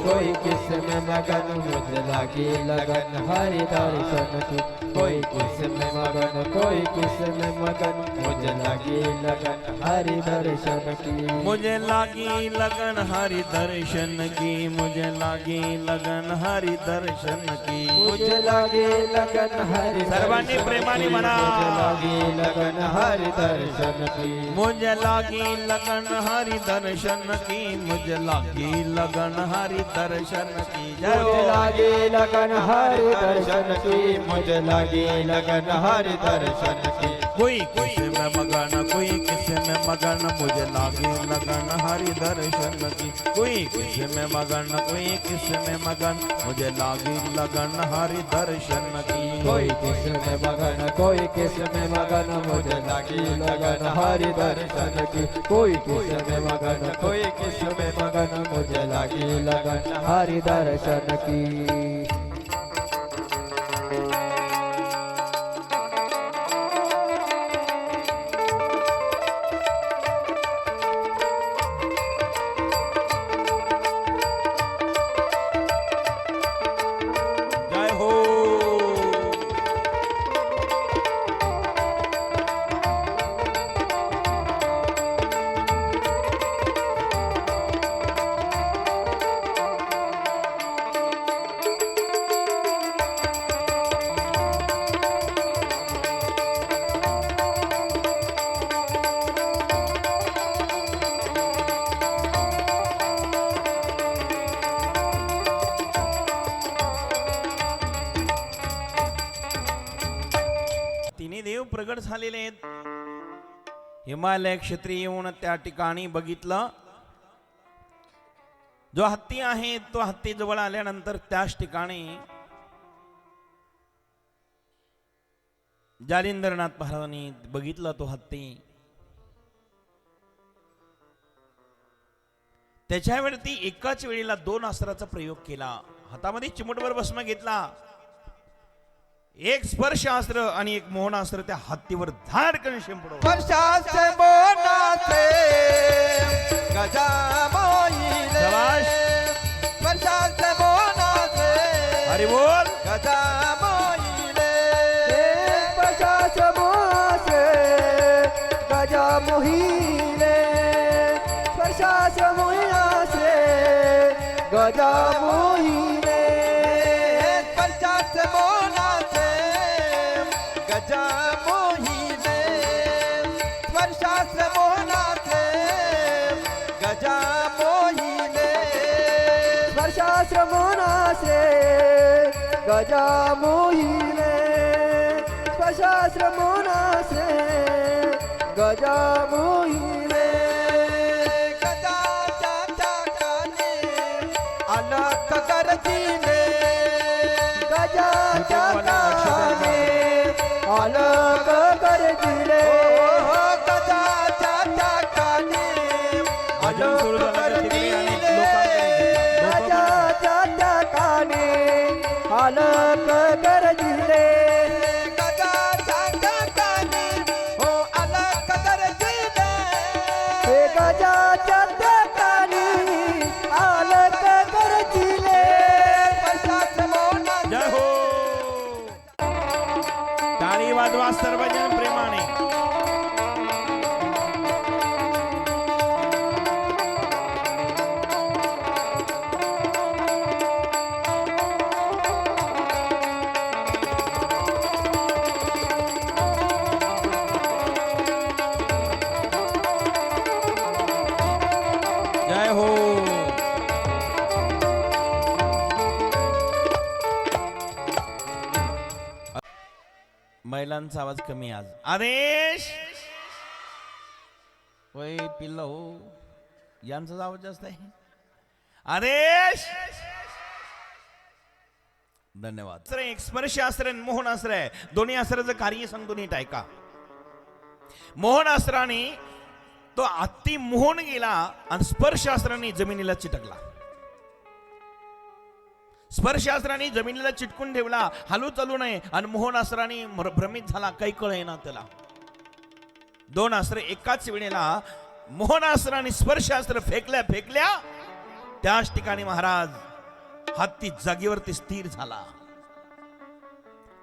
कोई किस में मगन, मुझे लागी लगन हरि दर्शन की. कोई किस में मगन कोई किस में मगन मुझे लगी लगन हरि दर्शन की मुझे लागी लगन हरि दर्शन की मुझे लागी लगन हरि दर्शन की मुझे लगी लगन हरि सर्वांनी प्रेमाने म्हणा मुझे लगी लगन हरि दर्शन की मुझे लागी लगन हरि दर्शन की मुझे लागी लगन हरि दर्शन की जय मुझे हो लगी लगन हरि दर्शन की मुझे लगी लगन हरि दर्शन की कोई किस में मगन कोई किस में मगन मुझे लागी लगन हरि दर्शन की कोई किस में मगन कोई किस में मगन मुझे लागी लगन हरि दर्शन की कोई किस में मगन कोई किस में मगन मुझे लगी लगन हरि दर्शन की कोई किस में मगन कोई किस में मगन मुझे लगी लगन हरि दर्शन की जय हो तिन्ही देव प्रगट झालेले आहेत हिमालय क्षेत्री येऊन त्या ठिकाणी बघितलं जो हत्ती आहे तो हत्ती जवळ आल्यानंतर त्याच ठिकाणी जालिंदरनाथ महाराजांनी बघितलं तो हत्ती त्याच्यावरती एकाच वेळेला 2 अस्त्राचा प्रयोग केला हातामध्ये चिमटभर भस्म घेतला एक स्पर्शास्त्र आणि एक मोहनास्त्र त्या हत्तीवर धाडकन शिंपडवलं स्पर्शास्त्र मोहनास्त्र गजामोहिने शाबाश. स्पर्शास्त्र मोहनास्त्र हरी बोल गजामोहिने स्पर्शास्त्र मोहास्त्र गजा मोहिने स्पर्शास्त्र मोहिनास्त्र गजा मोहिने स्पर्शास्त्र मोहनास्त्र गजामोहिने स्पर्शास्त्र मोहनास्त्र गजामोहिने स्पर्शास्त्र मोहास्त्र गजा मोहिने स्पर्शास्त्र मोहास्त्र गजा मोहिने गजाच्या चाकाने अलख गरजीने गजाच्या काने अलग गरजिले गजाच्या चाकाने भजन सुरू झालं तिकडे आणि गजाच्या काने अलग गरजिले गजाच्या चाकाने हो अलख गरजीने हे गजाच्या काने अलग गरजिले स्पर्शास्त्र मोहनास्त्र जय हो टाळी वाजवा सर्वजण प्रेमाने जय हो महिलांचा आवाज कमी आज आदेश होय पिल्ला हो यांचा आवाज जास्त आहे आदेश धन्यवाद सर एक स्पर्शास्त्र आणि मोहनास्त्र आहे दोन्ही अस्त्राचं कार्य सांगतो नीट ऐका मोहनास्त्राने तो हत्ती मोहन गेला आणि स्पर्शास्त्राने जमिनीला चिटकला स्पर्शास्त्राने जमिनीला चिटकून ठेवला हालू चालू नये आणि मोहनास्त्राने भ्रमित झाला काही कळेना त्याला 2 अस्त्र एकाच वेळेला मोहनास्त्राने स्पर्शास्त्र फेकल्या त्याच ठिकाणी महाराज हत्ती जागेवरती स्थिर झाला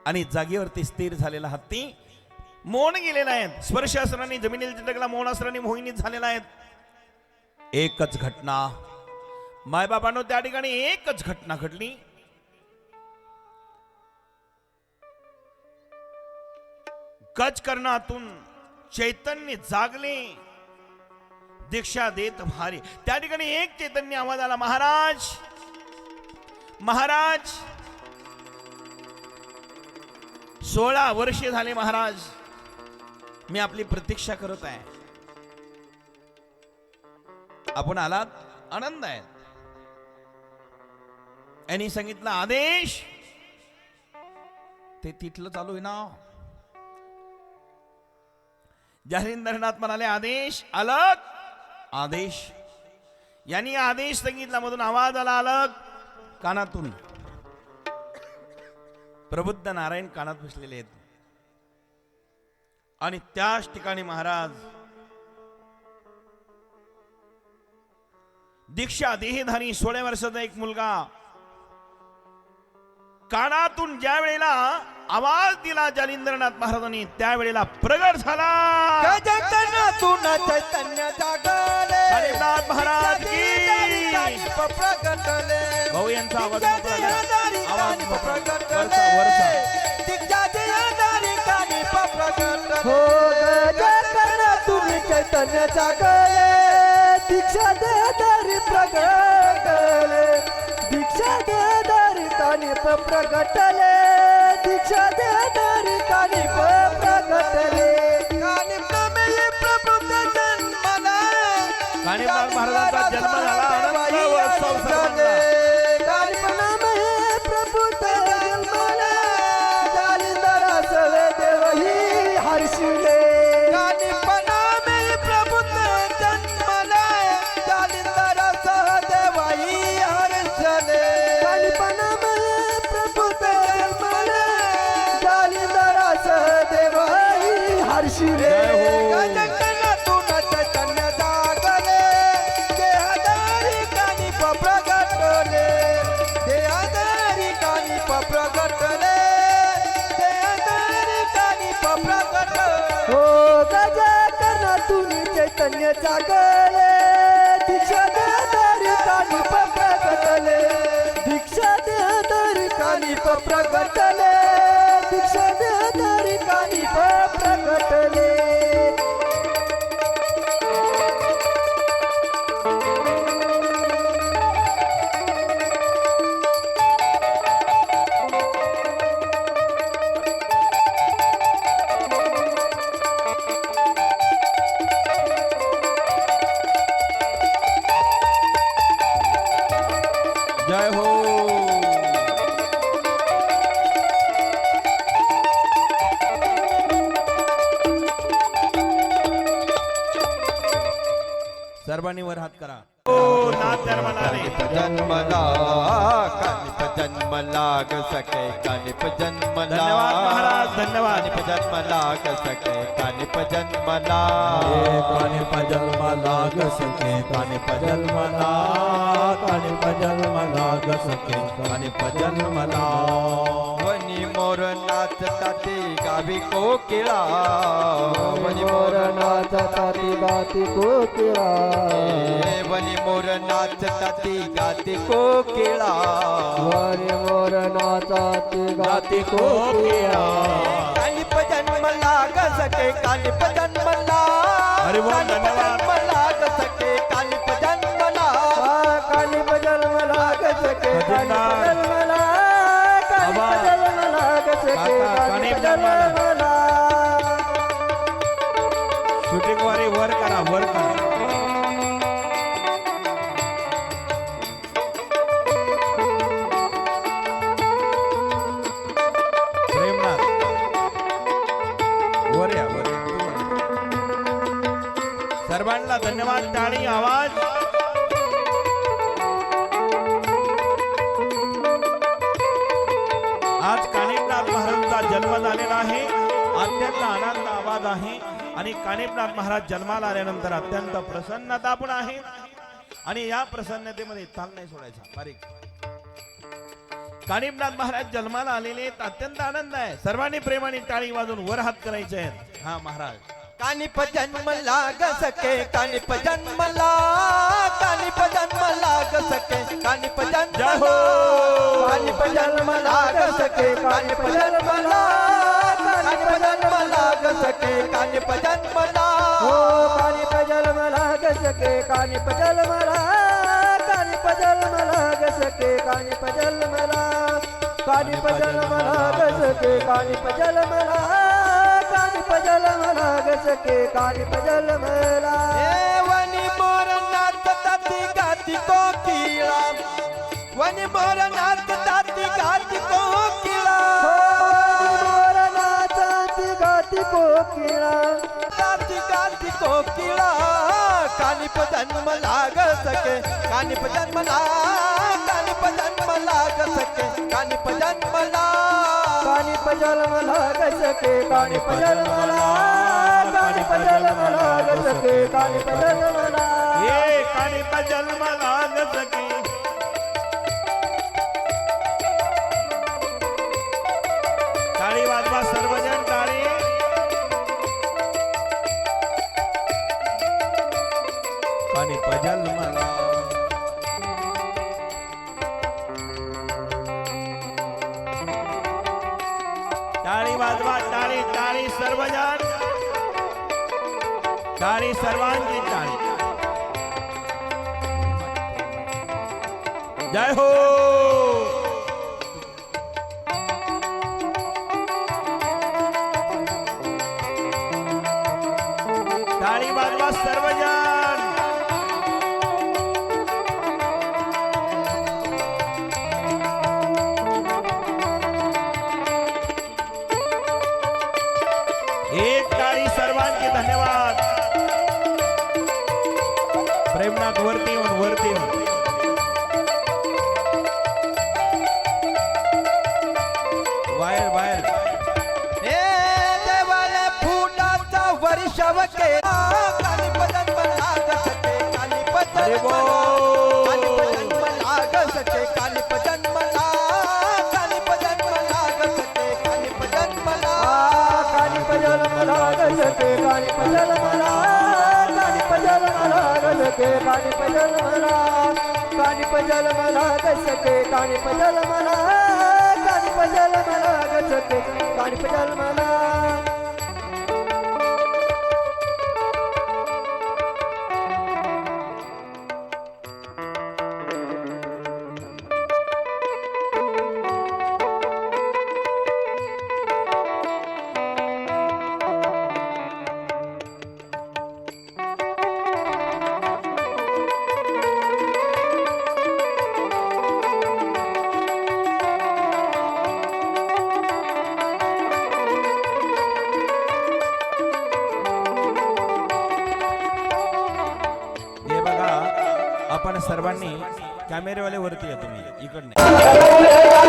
आणि जागेवरती स्थिर झालेला हत्ती मौन गेलेला आहे. स्पर्श असरांनी जमिनीला चिटकला, मौन असरांनी मोहिनीत झालेला आहे. एकच घटना मायबापांनो, त्या ठिकाणी एकच घटना घडली. गजकर्णातून चैतन्य जागले, दीक्षा देत भारी. त्या ठिकाणी एक चैतन्य आवाज आला, महाराज महाराज 16 वर्षे झाले महाराज, मी आपली प्रतीक्षा करत आहे. आपण आलात, आनंद आहे. यांनी सांगितलं आदेश, ते तिथलं चालू आहे ना. जालिंदरनाथ म्हणाले आदेश, अलग आदेश. यांनी आदेश सांगितला, मधून आवाज आला अलग कानातून. प्रबुद्ध नारायण कानात बसलेले आहेत. आणि त्याच ठिकाणी महाराज दीक्षा देहधारी 16 वर्षाचा एक मुलगा कानातून ज्या वेळेला आवाज दिला जालिंदरनाथ महाराजांनी, त्यावेळेला प्रगट झाला. गजकर्णातून चैतन्य जागले, जालिंदरनाथ महाराज की प्रगटले. भाऊ यांचा आवाज मोठा झाला. आवाज मोठा. प्रगटले. वरचा वरचा. दीक्षा देहधारी कानी प्रगटले. हो गजकर्णातून चैतन्य जागले, दीक्षा देहधारी प्रगटले, दीक्षा देहधारी कानिप प्रगटले, दीक्षा देहधारी कानिप प्रगटले. कानिपनामे प्रभुत जन्मला, कानिपनाथ महाराजांचा जन्म झाला. आनंद उत्सव सर्वांना. कानिपनामे प्रभुत जन्मला, जालिंदरासवे देवही हर्षिले. कानिपनामे प्रभुत जन्मला, जालिंदरा सहदेवाई हर्षले. कानिपनामे प्रभुत जन्मला, जालिंदरासवे देवही हर्षिले. गजकर्णातून चैतन्य जागले, देहधारी कानिप प्रगटले, देहधारी कानिप प्रगटले, देहधारी कानिप प्रगटले. हो गजकर्णातून चैतन्य जागले, दीक्षा देहधारी कानिप प्रगटले, दीक्षा देहधारी कानिप प्रगटले, दीक्षा देहधारी कानिप प्रगटले. जय हो. सर्वांनी वर हात करा. ओ नाथ धर्मनारे. जन्मला कानिप जन्म लाग सके, कानिप जन्मला. धन्यवाद महाराज, धन्यवाद. कानिप जन्म लाग सके, कानिप जन्मला. कानिप जन्म लाग सके, कानिप जन्मला, कानिप जन्म लाग सके, कानिप जन्मला. वनी मोर नाचताती गावी कोकिळा, वनी मोर मोर नाचताती गाती कोकिळा, वनी मोर नाचताती गाती कोकिळा. वनी मोर नाचताती गाती कोकिळा. कानिप जन्म लाग सके, कानिप जन्मला. हरि बोल, कानिप धन्यवाद. जन्म लाग सके, कानिप जन्मला. कानिप जन्म लाग सके, कानिप जन्मला, कानिप जन्म लाग सके, कानिप जन्मला. शूटिंग वारी वर करा, वर करा. प्रेमनाथ वर या, वर या. सर्वांना धन्यवाद. टाळी आवाज. आज कानिपनाथ महाराजांचा जन्म झालेला आहे. अत्यंत आनंद आवाज आहे. आणि कानिपनाथ महाराज जन्माला आल्यानंतर अत्यंत प्रसन्नता पण आहे. आणि या प्रसन्नतेमध्ये ताल नाही सोडायचा. बारीक कानिपनाथ महाराज जन्माला आलेले आहेत. अत्यंत आनंद आहे. सर्वांनी प्रेमाने टाळी वाजून वर हात करायचे आहेत. हा महाराज कानिप जन्म लाग सके कानिप जन्मला कानिप जन्म लाग सके कानिप जन्म जय हो कानिप जन्म लाग सके कानिप जन्मला कानिप जन्म लाग सके कानिप जन्मला हो कानिप जन्म लाग सके कानिप जन्मला कानिप जन्म लाग सके कानिप जन्मला कानिप जन्म लाग सके कानिप जन्मला कानिप जन्म लाग सके कानिप जन्मला वनी मोर नाच ताती गाती कोकिळा वनी मोर नाच ताती गाती कोकिळा मोर नाचाती गाती कोकिळा ताती गाती कोकिळा कानिप जन्म लाग सके कानिप जन्मला कानिप जन्म लाग सके कानिप जन्मला कानिप जन्म लाग सके कानिप जन्मला कानिप जन्म लाग सके कानिप जन्मला हे कानिप जन्म लाग सके. टाळी वाजवा सर्वजण टाळी. कानिप जन्मला टाळी वाजवा टाळी टाळी सर्वजण टाळी सर्वांची टाळी. जय हो टाळी वाजवा सर्वजण. एक टाळी सर्वांचे धन्यवाद. प्रेमनाथ वरती येऊन वरती येऊन बाहेर बाहेर हे देवाने फुटाचा वर्षाव केला कानिप जन्म लाग सके कानिप अरे जन्म बोल. कानिप जन्म लाग सके कानिप जन्मला कानिप जन्म लाग सके कानिप जन्मला कानिप जन्म लाग सके कानिप जन्मला कानिप जन्म लाग सके कानिप जन्मला कानिप जन्म लाग सके कानिप जन्मला कानिप जन्म लाग सके कानिप जन्मला हे बघा आपण सर्वांनी कॅमेरेवाले वरती या तुम्ही इकडने.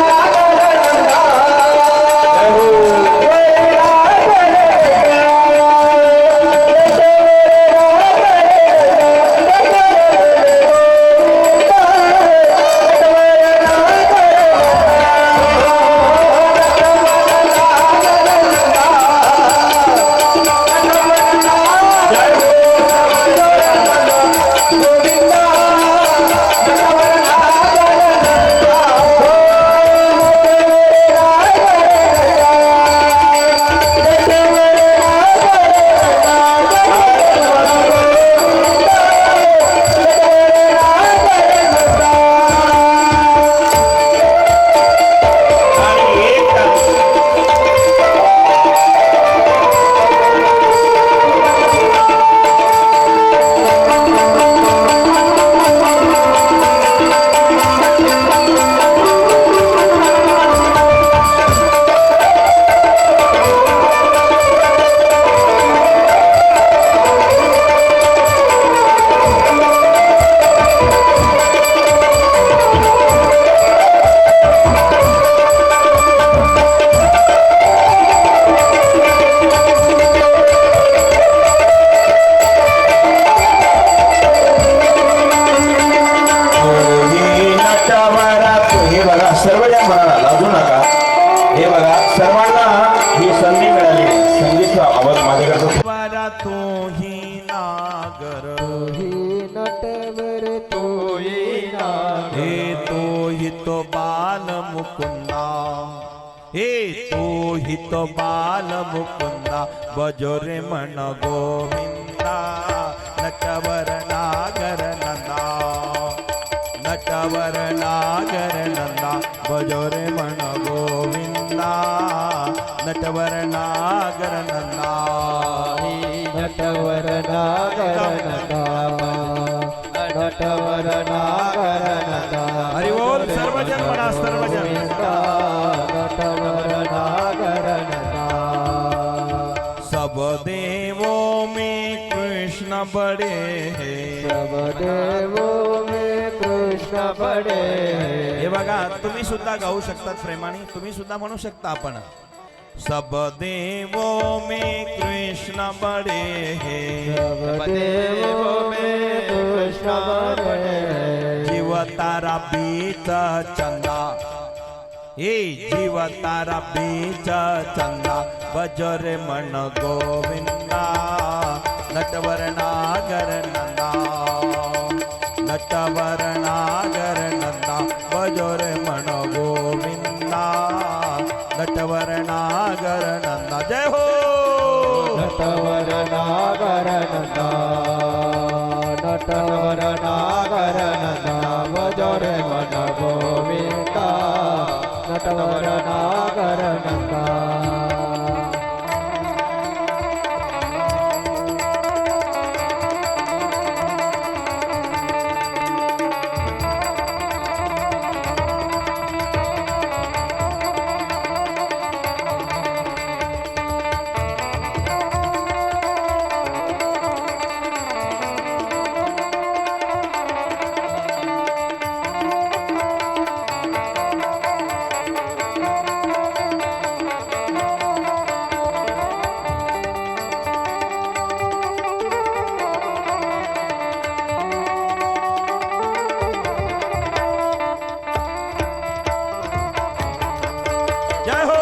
हे तो हि तो बाल मुकुंदा हे तो हि तो बाल मुकुंदा बजोरे मन गोविंदा नटवर नागर नंदा नटवर नागर नंदा बजोरे मन गोविंदा नटवर नागर नंदा नटवर नागर नंदा नटवर नागर नंदा हरि बोल सर्वजन म्हणा सर्वजन नटवर नागर नंदा सब देवों में कृष्ण बड़े हैं सब देवों में कृष्ण बड़े हे बघा तुम्ही सुद्धा गाऊ शकतात प्रेमाने तुम्ही सुद्धा म्हणू शकता आपण सब देवों में कृष्ण बड़े हैं सब देवों में कृष्ण बड़े जीव तारा बीच चंदा हे जीव तारा बीच चंदा बजरे मन गोविंदा नटवर नागर नंदा नटवर नागर नंदा बजरे मन गोविंदा नटवर नागर नंदा जय हो नटवर नागर नंदा नटवर नागर नंदा बजरे मन गोविंदा नटवर नागर नंदा जय हो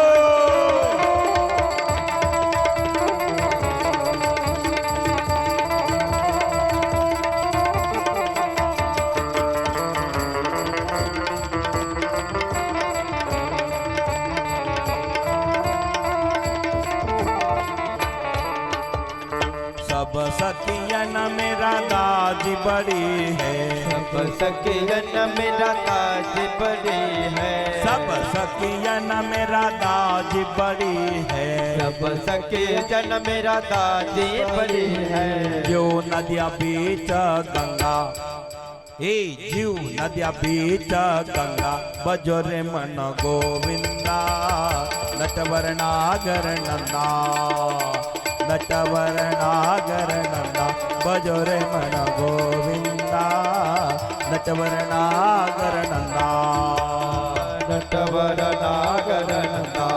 सब सखियन मेरा दाजी बड़ी है सब सखियन मेरा ताज बड़ी है सब सखियन मेरा दाजी बड़ी है सब सखियन मेरा ताज बड़ी है जो नदिया बीच गंगा हे जीव नद्या बीच गंगा बजोरे मन गोविंदा नटवर नागर नंदा नटवर नागर नंदा बजोरे मन गोविंदा नटवर नागर नंदा नटवर नागर नंदा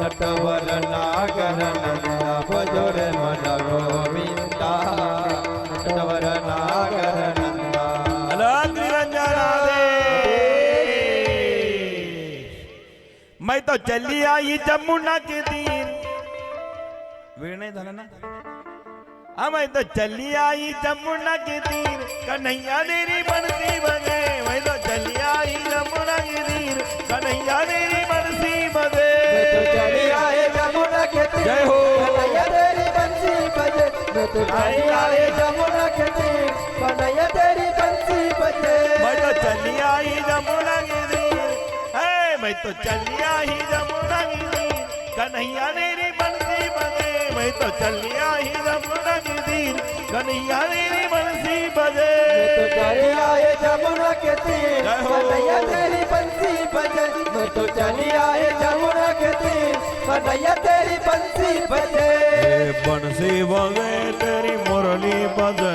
नटवर नागर नंदा बजोरे मन गोविंदा नटवर नागर नंदा अलग निरंजन मैं तो चली आई जमुना के दिन वेळ नाही झाला ना हाँ मैं तो चली आई जमुना के तीर कन्हैया तेरी बंसी बजे मैं तो चली आई जमुना के तीर कन्हैया तेरी बंसी बजे तो चली आए जमुना के तीर जय हो। कन्हैया तेरी बंसी बजे मैं तो चली आए जमुना के तीर कन्हैया तेरी बंसी बजे मैं तो चली आई जमुना के तीर है मैं तो चली आई जमुना के तीर कन्हैया तेरी बंसी बजे मैं तो चली आई जमुना के तीर कन्हैया तेरी बंसी बजे मैं तो चली आए जमुना के तीर जय हो। कन्हैया तेरी बंसी बजे मैं तो चली आए जमुना के तीर कन्हैया तेरी बंसी बजे ए बंसी बजे तेरी मुरली बजे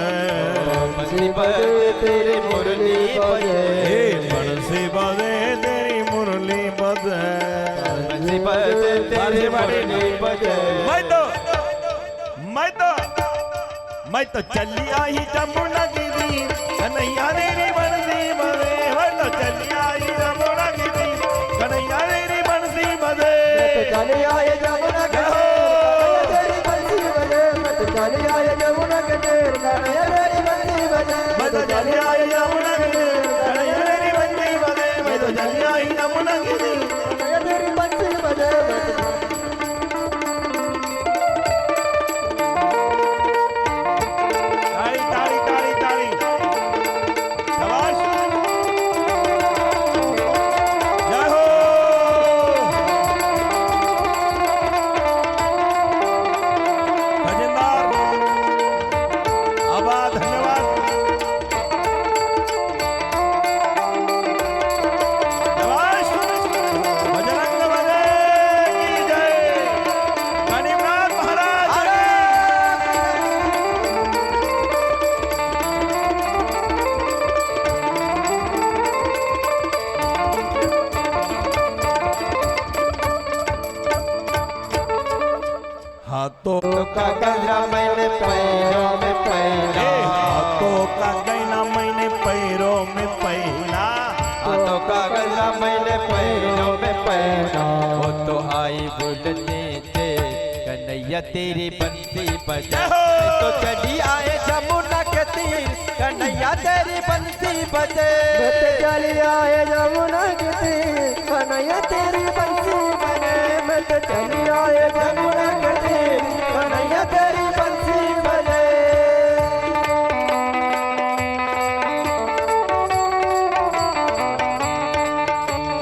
बंसी बजे तेरी मुरली बजे ए बंसी बजे तेरी मुरली बजे बंसी बजे तेरी मुरली बजे मैं तो चली आई जमुना की तीर कन्हैया तेरी बंसी बजे मैं तो चली आई जमुना की तीर कन्हैया तेरी बंसी बजे मैं तो चली आए जमुना के तीर कन्हैया तेरी बंसी बजे मैं तो चली आए जमुना के तीर कन्हैया तेरी बंसी बजे मैं तो चली आई जमुना की तीर मैंने पैरों में पहना, हाथों का गला मैंने पैरों में पहना। वो तो आई बोलने थे कन्हैया तेरी बंसी बजा, तो चली आए जमुना के तीर कन्हैया तेरी बंसी बजे। बत चली आए जमुना के तीर कन्हैया तेरी बंसी बजे। बत चली आए जमुना के तीर कन्हैया तेरी बंसी बजे।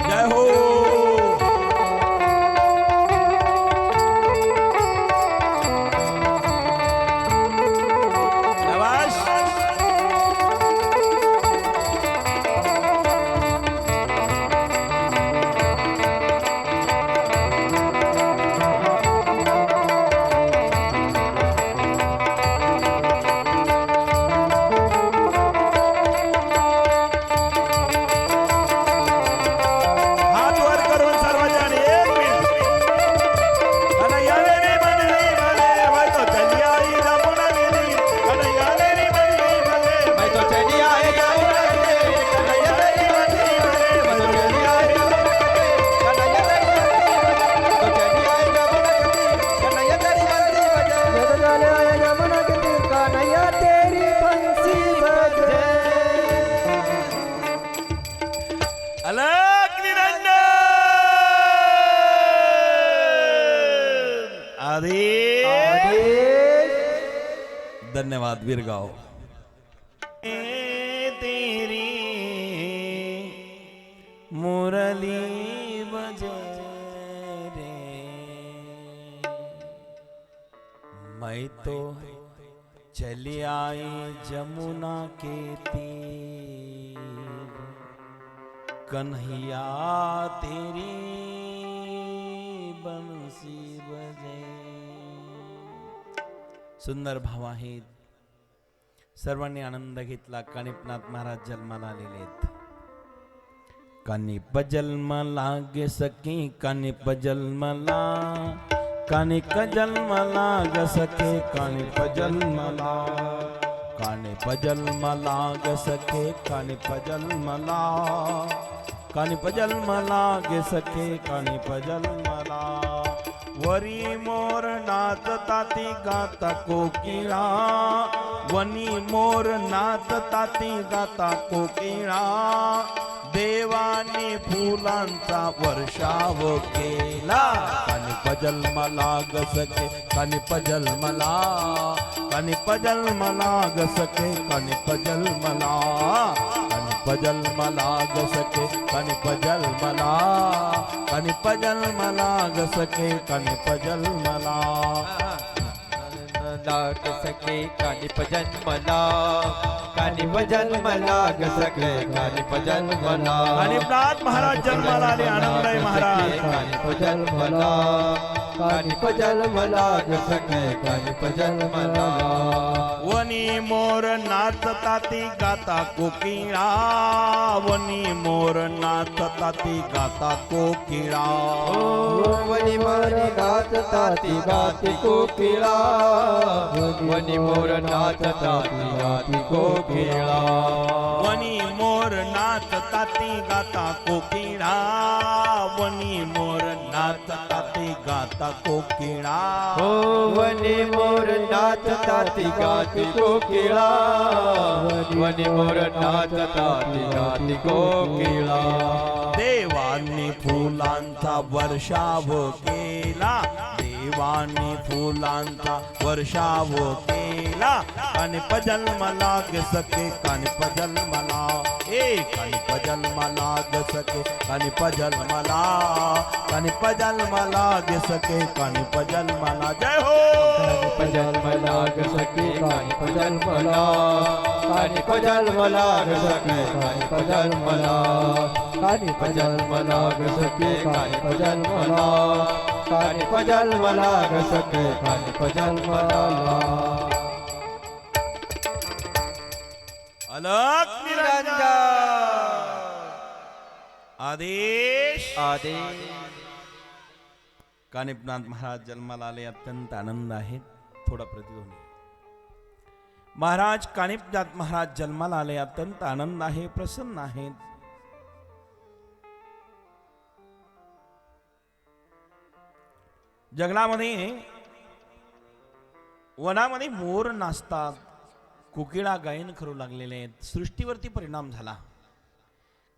जय हो। शाबाश। हात वर करून सर्वजण एक मिनिट. कन्हैया रे बनली भले, वै तो चली आई जमुना के तीर. कन्हैया रे बनली भले, मैं तो चली आए जमुना के तीर कन्हैया तेरी बंसी बजे। मैं तो चली आए जमुना के तीर कन्हैया तेरी बंसी बजे। तो चली आए जमुना के तीर कन्हैया तेरी बंसी बजे। बत चली आए जमुना के तीर कन्हैया तेरी बंसी बजे। अलग निरंजन आदेश. आदेश। धन्यवाद वीरगाव. तेरी मुरली बजे रे, मैं तो चली आई जमुना के तीर. कन्हैया तेरी बंसी बजे. सुंदर भाव आहेत. सर्वांनी आनंद घेतला. कानिपनाथ महाराज जन्माला आलेले. कानिप जन्माला गे सखी, कानिप जन्माला, कानिक जन्माला ग सखे, कानिप जन्माला, कानिप जन्माला ग सखे, कानिप जन्माला, कानिप जन्माला गे सखे, कानिप जन्माला. वरी मोर नाचताती गाता कोकिळा, वनी मोर नाचताती गाता कोकिळा. देवाने फुलांचा वर्षाव केला. कानिप जन्माला ग सखे, कानिप जन्माला, कानिप जन्माला ग सखे, कानिप जन्माला, कानिप जन्माला ग सखे, कानिप जन्माला, कानिप जन्माला ग सखे, कानिप जन्माला. लाग सके कानिप जन्मला, कानिप जन्मला ग सके कानिप जन्मला. कानिपनाथ महाराज जन्माला आले. आनंद आहे महाराज. कानिप जन्मला, कानिप जन्मला ग सके कानिप जन्मला. वनी मोर नाचताती गाता कोकिळा, वनी मोर नाचताती गाता कोकिळा. वनी मोर नाचताती गाती कोकिळा, वनी मोर नाचताती गाती कोकिळा. वनी मोर नाचताती गाता कोकिळा, वनी मोर नाचताती गाता कोकिळा. हो वनी मोर नाचताती गाती कोकिळा, वनी मोर नाचताती गाती कोकिळा. देवांनी फुलांचा वर्षाव केला, देवांनी फुलांचा वर्षाव केला. कानिप जन्माला ग सखे, कानिप जन्माला, ए कानिप जन्माला ग सखे, कानिप जन्माला, कानिप जन्माला ग सखे, कानिप जन्माला. जय हो. कानिप जन्मला ग सखे कानिप जन्मला, कानिप जन्मला ग सखे कानिप जन्मला. कानिप जन्मला ग सखे कानिप जन्मला, कानिप जन्मला ग सखे कानिप जन्मला. अलग निरंजन आदेश. आदेश. कानिपनाथ महाराज जन्माला आले. अत्यंत आनंद आहे. थोडा प्रतिध्वनी. महाराज कानिपनाथ महाराज जन्माला आले, अत्यंत आनंद आहे, प्रसन्न आहेत. जंगलामध्ये वनामध्ये मोर नाचतात, कोकिळा गायन करू लागलेले आहेत. सृष्टीवरती परिणाम झाला,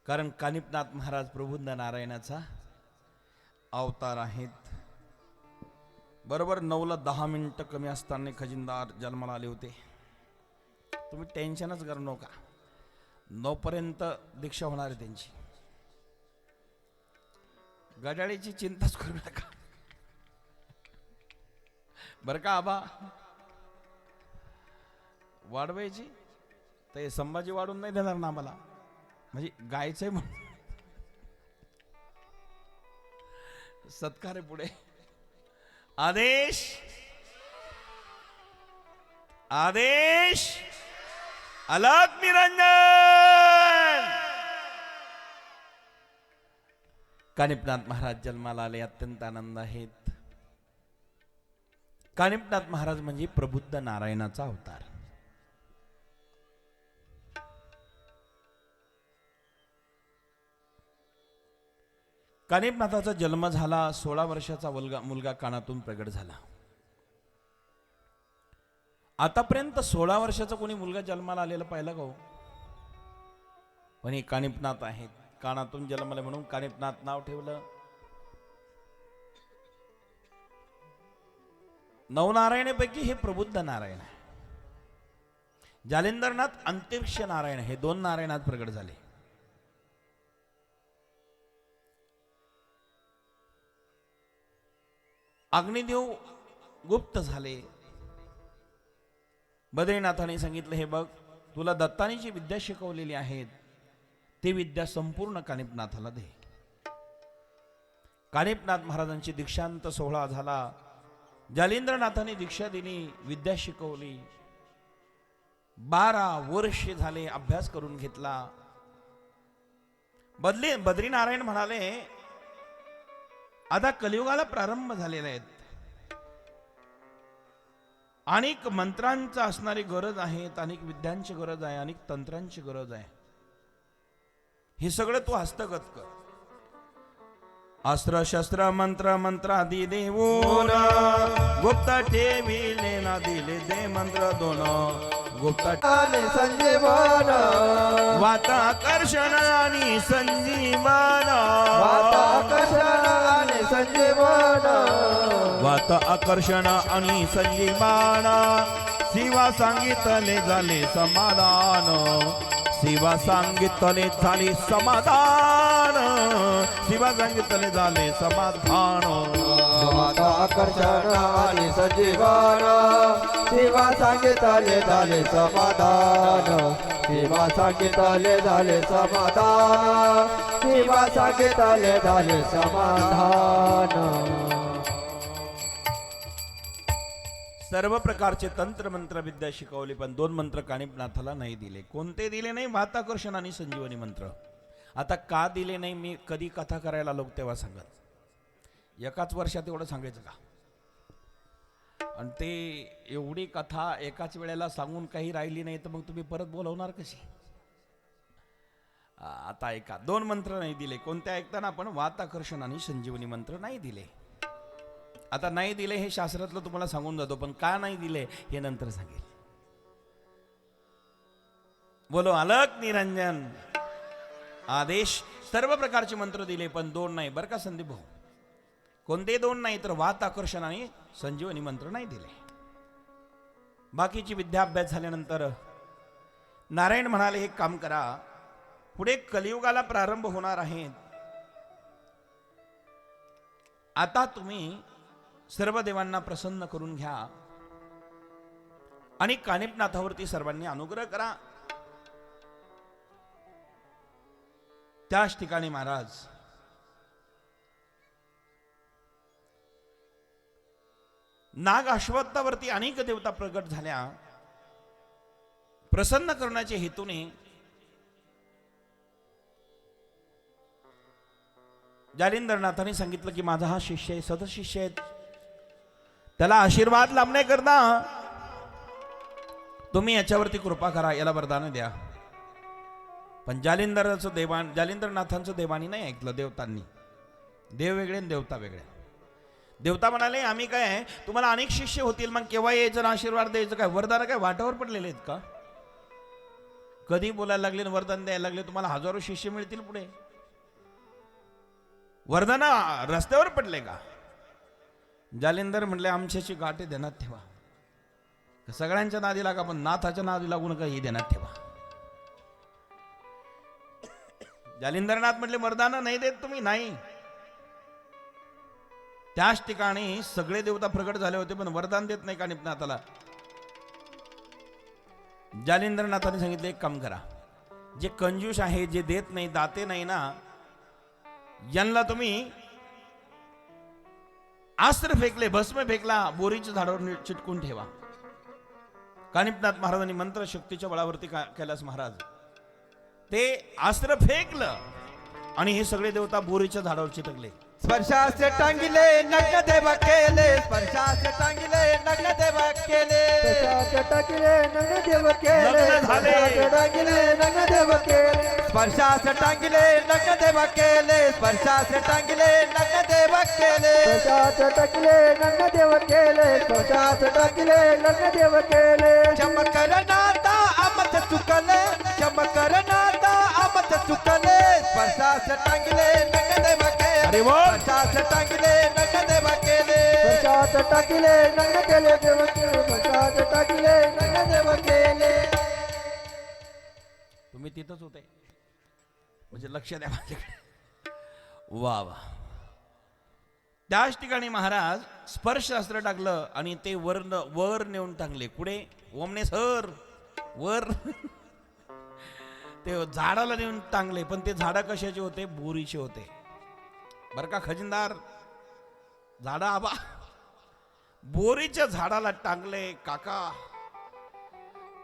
कारण कानिपनाथ महाराज प्रबुद्ध नारायणाचा अवतार आहेत. बरोबर 9ला 10 मिनिटं कमी असताना खजिनदार जन्माला आले होते. तुम्ही टेन्शनच करू नका, 9 पर्यंत दीक्षा होणार आहे त्यांची. गडाळीची चिंताच करू नका बरं का. आबा वाढवायची तर हे संभाजी वाढून नाही देणार ना आम्हाला, म्हणजे गायचंय म्हणून. सत्कार आहे पुढे. आदेश आदेश अलग निरंजन. कानिपनाथ महाराज जन्माला आले, अत्यंत आनंद आहेत. कानिपनाथ महाराज म्हणजे प्रबुद्ध नारायणाचा अवतार. कानिपनाथाचा जन्म झाला, 16 वर्षाचा मुलगा कानातून प्रगट झाला. आतापर्यंत 16 वर्षाचा कोणी मुलगा जन्माला आलेला पाहिला का हो? पण हे कानिपनाथ आहेत, कानातून जन्मले म्हणून कानिपनाथ नाव ठेवलं. नवनारायणापैकी हे प्रबुद्ध नारायण आहे. जालिंदरनाथ अंतरिक्ष नारायण, हे 2 नारायणात प्रगट झाले. अग्निदेव गुप्त झाले. बद्रीनाथाने सांगितलं, हे बघ, तुला दत्तानी जी विद्या शिकवलेली आहेत ती विद्या संपूर्ण कानिपनाथाला दे. कानिपनाथ महाराजांची दीक्षांत सोहळा झाला. जालिंद्रनाथाने दीक्षा दिली, विद्या शिकवली. 12 वर्ष झाले अभ्यास करून घेतला. बद्रीनारायण म्हणाले, आता कलियुगाला प्रारंभ झालेला आहे, अनेक मंत्रांचा असणारी गरज आहे, अनेक विद्यांची गरज आहे, अनेक तंत्रांची गरज आहे. हे सगळं तू हस्तगत कर. अस्त्र शस्त्र मंत्र मंत्रादी देऊन गुप्त ठेविले ना दिले दे मंत्र 2 गुप्त संजीवन वाताकर्षण आणि संजीवन वाताकर्षण आणि संजीवन वात आकर्षण आणि संजीवन शिवा सांगितले झाले समाधान शिवा सांगितले झाले समाधान शिवा सांगितले झाले समाधान वाताकर्षण आणि संजीवन शिवा सांगितले झाले समाधान शिवा सांगितले झाले समाधान शिवा सांगितले झाले समाधान. सर्व प्रकारचे तंत्र मंत्र विद्या शिकवली, पण 2 मंत्र कानिपनाथाला नाही दिले. कोणते दिले नाही? वाताकर्षण आणि संजीवनी मंत्र. आता का दिले नाही? मी कधी कथा करायला लोक तेव्हा सांगत, एकाच वर्षात एवढं सांगायचं का? आणि ते एवढी कथा एकाच वेळेला सांगून काही राहिली नाही तर मग तुम्ही परत बोलवणार कशी? आता ऐका, 2 मंत्र नाही दिले. कोणते ऐकताना आपण वाताकर्षण आणि संजीवनी मंत्र नाही दिले. आता नाही दिले हे शास्त्रातलं तुम्हाला सांगून जातो, पण का नाही दिले हे नंतर सांगेल. बोलो अलग निरंजन. आदेश सर्व प्रकारचे मंत्र दिले, पण 2 नाही बरं का संदीप भाऊ. कोणते 2 नाही तर वाताकर्षण आणि संजीवनी मंत्र नाही दिले. बाकीची विद्या अभ्यास झाल्यानंतर नारायण म्हणाले, हे काम करा, पुढे कलियुगाला प्रारंभ होणार आहे. आता तुम्ही सर्व देवांना प्रसन्न करून घ्या आणि कानिपनाथावरती सर्वांनी अनुग्रह करा. त्याच ठिकाणी महाराज नाग अश्वत्थावरती अनेक देवता प्रगट झाल्या. प्रसन्न करण्याच्या हेतूने जालिंदरनाथाने सांगितलं की माझा हा शिष्य आहे, सदशिष्य आहे, त्याला आशीर्वाद लाभण्याकरता तुम्ही याच्यावरती कृपा करा, याला वरदान द्या. पण जालिंदरनाथांचं देवानी नाही ऐकलं देवतांनी. देव वेगळे आणि देवता वेगळे. देवता म्हणाले आम्ही काय तुम्हाला अनेक शिष्य होतील, मग केव्हा यायचं आशीर्वाद द्यायचं, काय वरदान काय वाटावर पडलेले आहेत का? कधी बोलायला लागले वरदान द्यायला लागले, तुम्हाला हजारो शिष्य मिळतील पुढे. वरदान रस्त्यावर पडले का? जालिंदर म्हटले आमच्याशी गाठी देण्यात ठेवा. सगळ्यांच्या नादी लागा पण नाथाच्या नादी लागू नका, ही देण्यात ठेवा. जालिंदरनाथ म्हटले वरदान नाही देत तुम्ही. नाही. त्याच ठिकाणी सगळे देवता प्रकट झाले होते पण वरदान देत नाही कानिपनाथाला. जालिंदरनाथाने सांगितले एक काम करा, जे कंजूस आहे, जे देत नाही, दाते नाही ना, यांना तुम्ही अस्त्र फेकले, भस्म फेकला, बोरीच्या झाडावर चिटकून ठेवा. कानिपनाथ महाराजांनी मंत्र शक्तीच्या बळावरती कैलास महाराज ते अस्त्र फेकलं आणि हे सगळे देवता बोरीच्या झाडावर चिटकले. स्पर्शाचे टांगिले नग्न देव केले, स्पर्शाचे टांगिले नग्न देव केले, स्पर्शाचे टाकिले नग्न देव केले, नग्न झाले. स्पर्शाचे टाकिले नग्न देव केले, स्पर्शाचे टांगिले नग्न देव केले, स्पर्शाचे टांगिले नग्न देव केले, स्पर्शाचे टाकिले नग्न देव केले, स्पर्शाचे टाकिले नग्न देव केले. चमकर नाता अमत चुकले, चमकर नाता अमत चुकले, स्पर्शाचे टांगिले नग्न देव केले, अरे वा. स्पर्शाचे टांगिले नग्न देव केले, स्पर्शाचे टाकिले नग्न केले देव केले, स्पर्शाचे टाकिले नग्न देव केले. तुम्ही तिथंच होते म्हणजे लक्ष द्या माझ्याकडे. वा वा. त्याच ठिकाणी महाराज स्पर्श अस्त्र टाकलं आणि ते वर नेऊन टाकले. कुठे? ओमने सर वर ते झाडाला नेऊन टांगले. पण ते झाडा कशाचे होते? बोरीचे होते. बर का खजिनदार, झाडा आबा बोरीच्या झाडाला टांगले काका.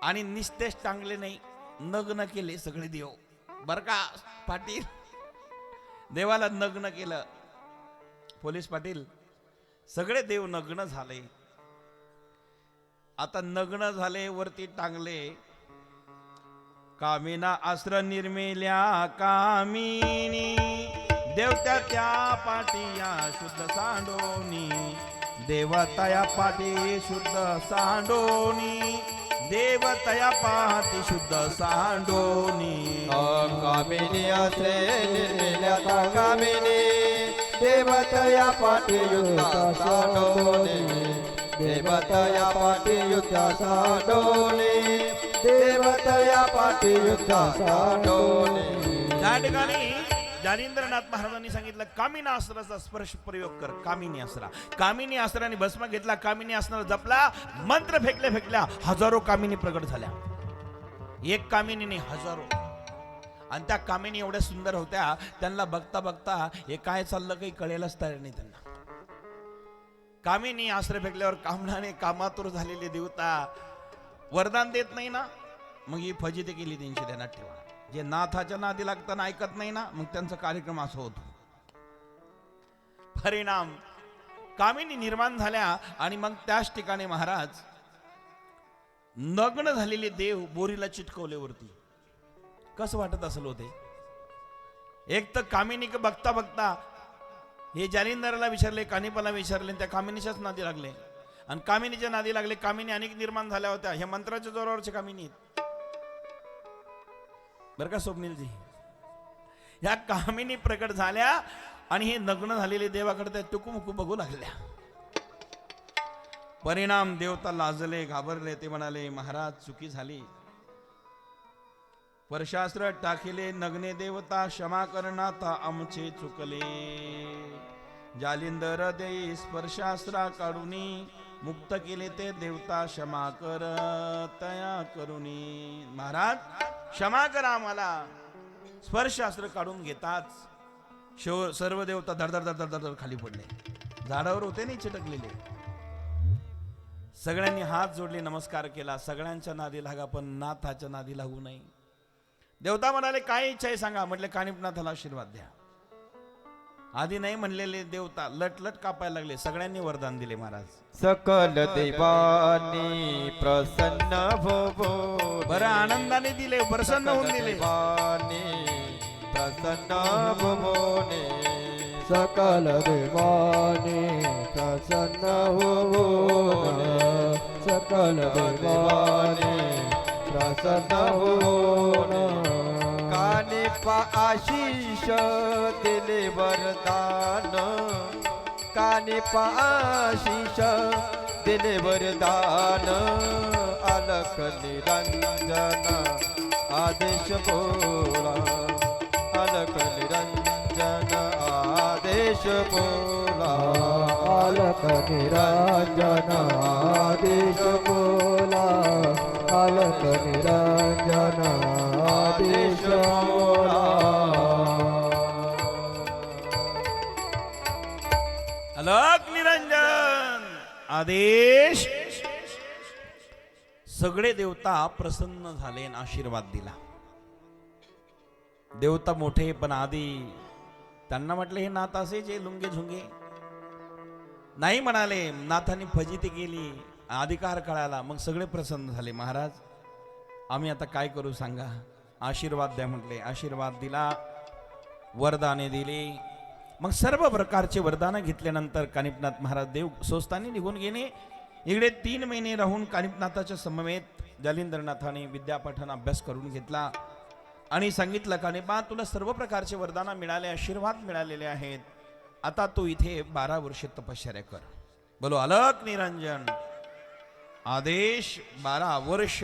आणि निस्तेज टांगले नाही, नग्न केले सगळे देव. बर का पाटील, देवाला नग्न केलं. पोलीस पाटील, सगळे देव नग्न झाले. आता नग्न झाले, वरती टांगले. कामिना अस्त्र निर्मिल्या कामिनी, देवत्या त्या पाटिया शुद्ध सांडोनी, देवतया पाटी शुद्ध सांडोनी, देवतया पाटी शुद्ध सांडोनी. कामिनी असे निर्मिल्या कामिनी, देवतया पाठी युद्ध सांडोनी, देवतया पाठी युद्ध सांडोनी, देवतया पाठी युद्ध सांडोनी. त्या ठिकाणी जालिंद्रनाथ महाराजांनी सांगितलं कामिनी अस्त्राचा स्पर्श प्रयोग कर. कामिनी अस्त्रा, कामिनी अस्त्राने भस्म घेतला, कामिनी अस्त्र जपला, मंत्र फेकल्या हजारो कामिनी प्रगट झाल्या. एक कामिनी नाही, हजारो. आणि त्या कामिनी एवढ्या सुंदर होत्या, त्यांना बघता बघता हे काय चाललं काही कळेलच तयार नाही त्यांना. कामिनी अस्त्र फेकल्यावर कामनाने कामातुर झालेले देवता वरदान देत नाही ना, मग ही फजिती केली त्यांची. ध्यानात ठेवा, जे नाथाच्या नादी लागताना ऐकत नाही ना, मग त्यांचा कार्यक्रम असा होतो. परिणाम कामिनी निर्माण झाल्या आणि मग त्याच ठिकाणी महाराज नग्न झालेले देव बोरीला चिटकवले वरती. कसं वाटत असेल होते? एक तर कामिनी बघता बघता हे जालिंदरला विचारले, कानिपाला विचारले, त्या कामिनीच्याच नादी लागले. आणि कामिनीच्या नादी लागले. कामिनी अनेक निर्माण झाल्या होत्या. ह्या मंत्राच्या जोरावरच्या कामिनी आहेत बरं का स्वप्नीलजी. ह्या कामिनी प्रकट झाल्या आणि हे नग्न झालेले देवाकडे त्या टुकूमुकू बघू लागल्या. परिणाम देवता लाजले, घाबरले. ते म्हणाले महाराज चुकी झाली. परशास्त्र टाकिले नग्ने देवता, क्षमा करनाथा आमचे चुकले. जालिंदर देई स्पर्शास्त्रा काढुनी, मुक्त केले ते देवता, क्षमा कर तया करुणी. महाराज क्षमा करा आम्हाला. स्पर्शास्त्र काढून घेताच सर्व देवता धडधड धडधड धडधड खाली पडले. झाडावर होते नाही चिटकलेले. सगळ्यांनी हात जोडले, नमस्कार केला. सगळ्यांच्या नादी लागा पण नाथाच्या नादी लागू नये. देवता म्हणाले काय इच्छा आहे सांगा. म्हटले कानिपनाथाला आशीर्वाद द्या. आधी नाही म्हणलेले देवता लटलट कापायला लागले. सगळ्यांनी वरदान दिले महाराज. सकल देवानी प्रसन्न भो. बरं आनंदाने दिले, प्रसन्न होऊन दिले. देवानी प्रसन्न भोने. सकल देवानी प्रसन्न होऊन सकल देवानी प्रसन्न होऊन काने आशीष दिले वरदान. काने आशीष दिले वरदान. अलक निरंजन आदेश बोला. अलक निरंजन आदेश बोला. अलक निरंजन आदेश बोला. अलक निरंजन आदेश बोला. अलक निरंजन आदेश. सगळे देवता प्रसन्न झाले आणि आशीर्वाद दिला. देवता मोठे पण आधी त्यांना म्हटले हे नाथ असे जे लुंगे झुंगे नाही म्हणाले. नाथांनी फजिती केली, अधिकार कळाला, मग सगळे प्रसन्न झाले. महाराज आम्ही आता काय करू सांगा, आशीर्वाद द्या म्हटले. आशीर्वाद दिला, वरदाने दिली. मग सर्व प्रकारचे वरदानं घेतल्यानंतर कानिपनाथ महाराज देव स्वस्तानी निघून गेले. इकडे 3 महिने राहून कानिपनाथाच्या समवेत जालिंदरनाथाने विद्यापठन अभ्यास करून घेतला आणि सांगितलं कानिपा तुला सर्व प्रकारचे वरदानं मिळाले, आशीर्वाद मिळालेले आहेत. आता तू इथे 12 वर्ष तपश्चर्या कर. बोलो अलक निरंजन आदेश. 12 वर्ष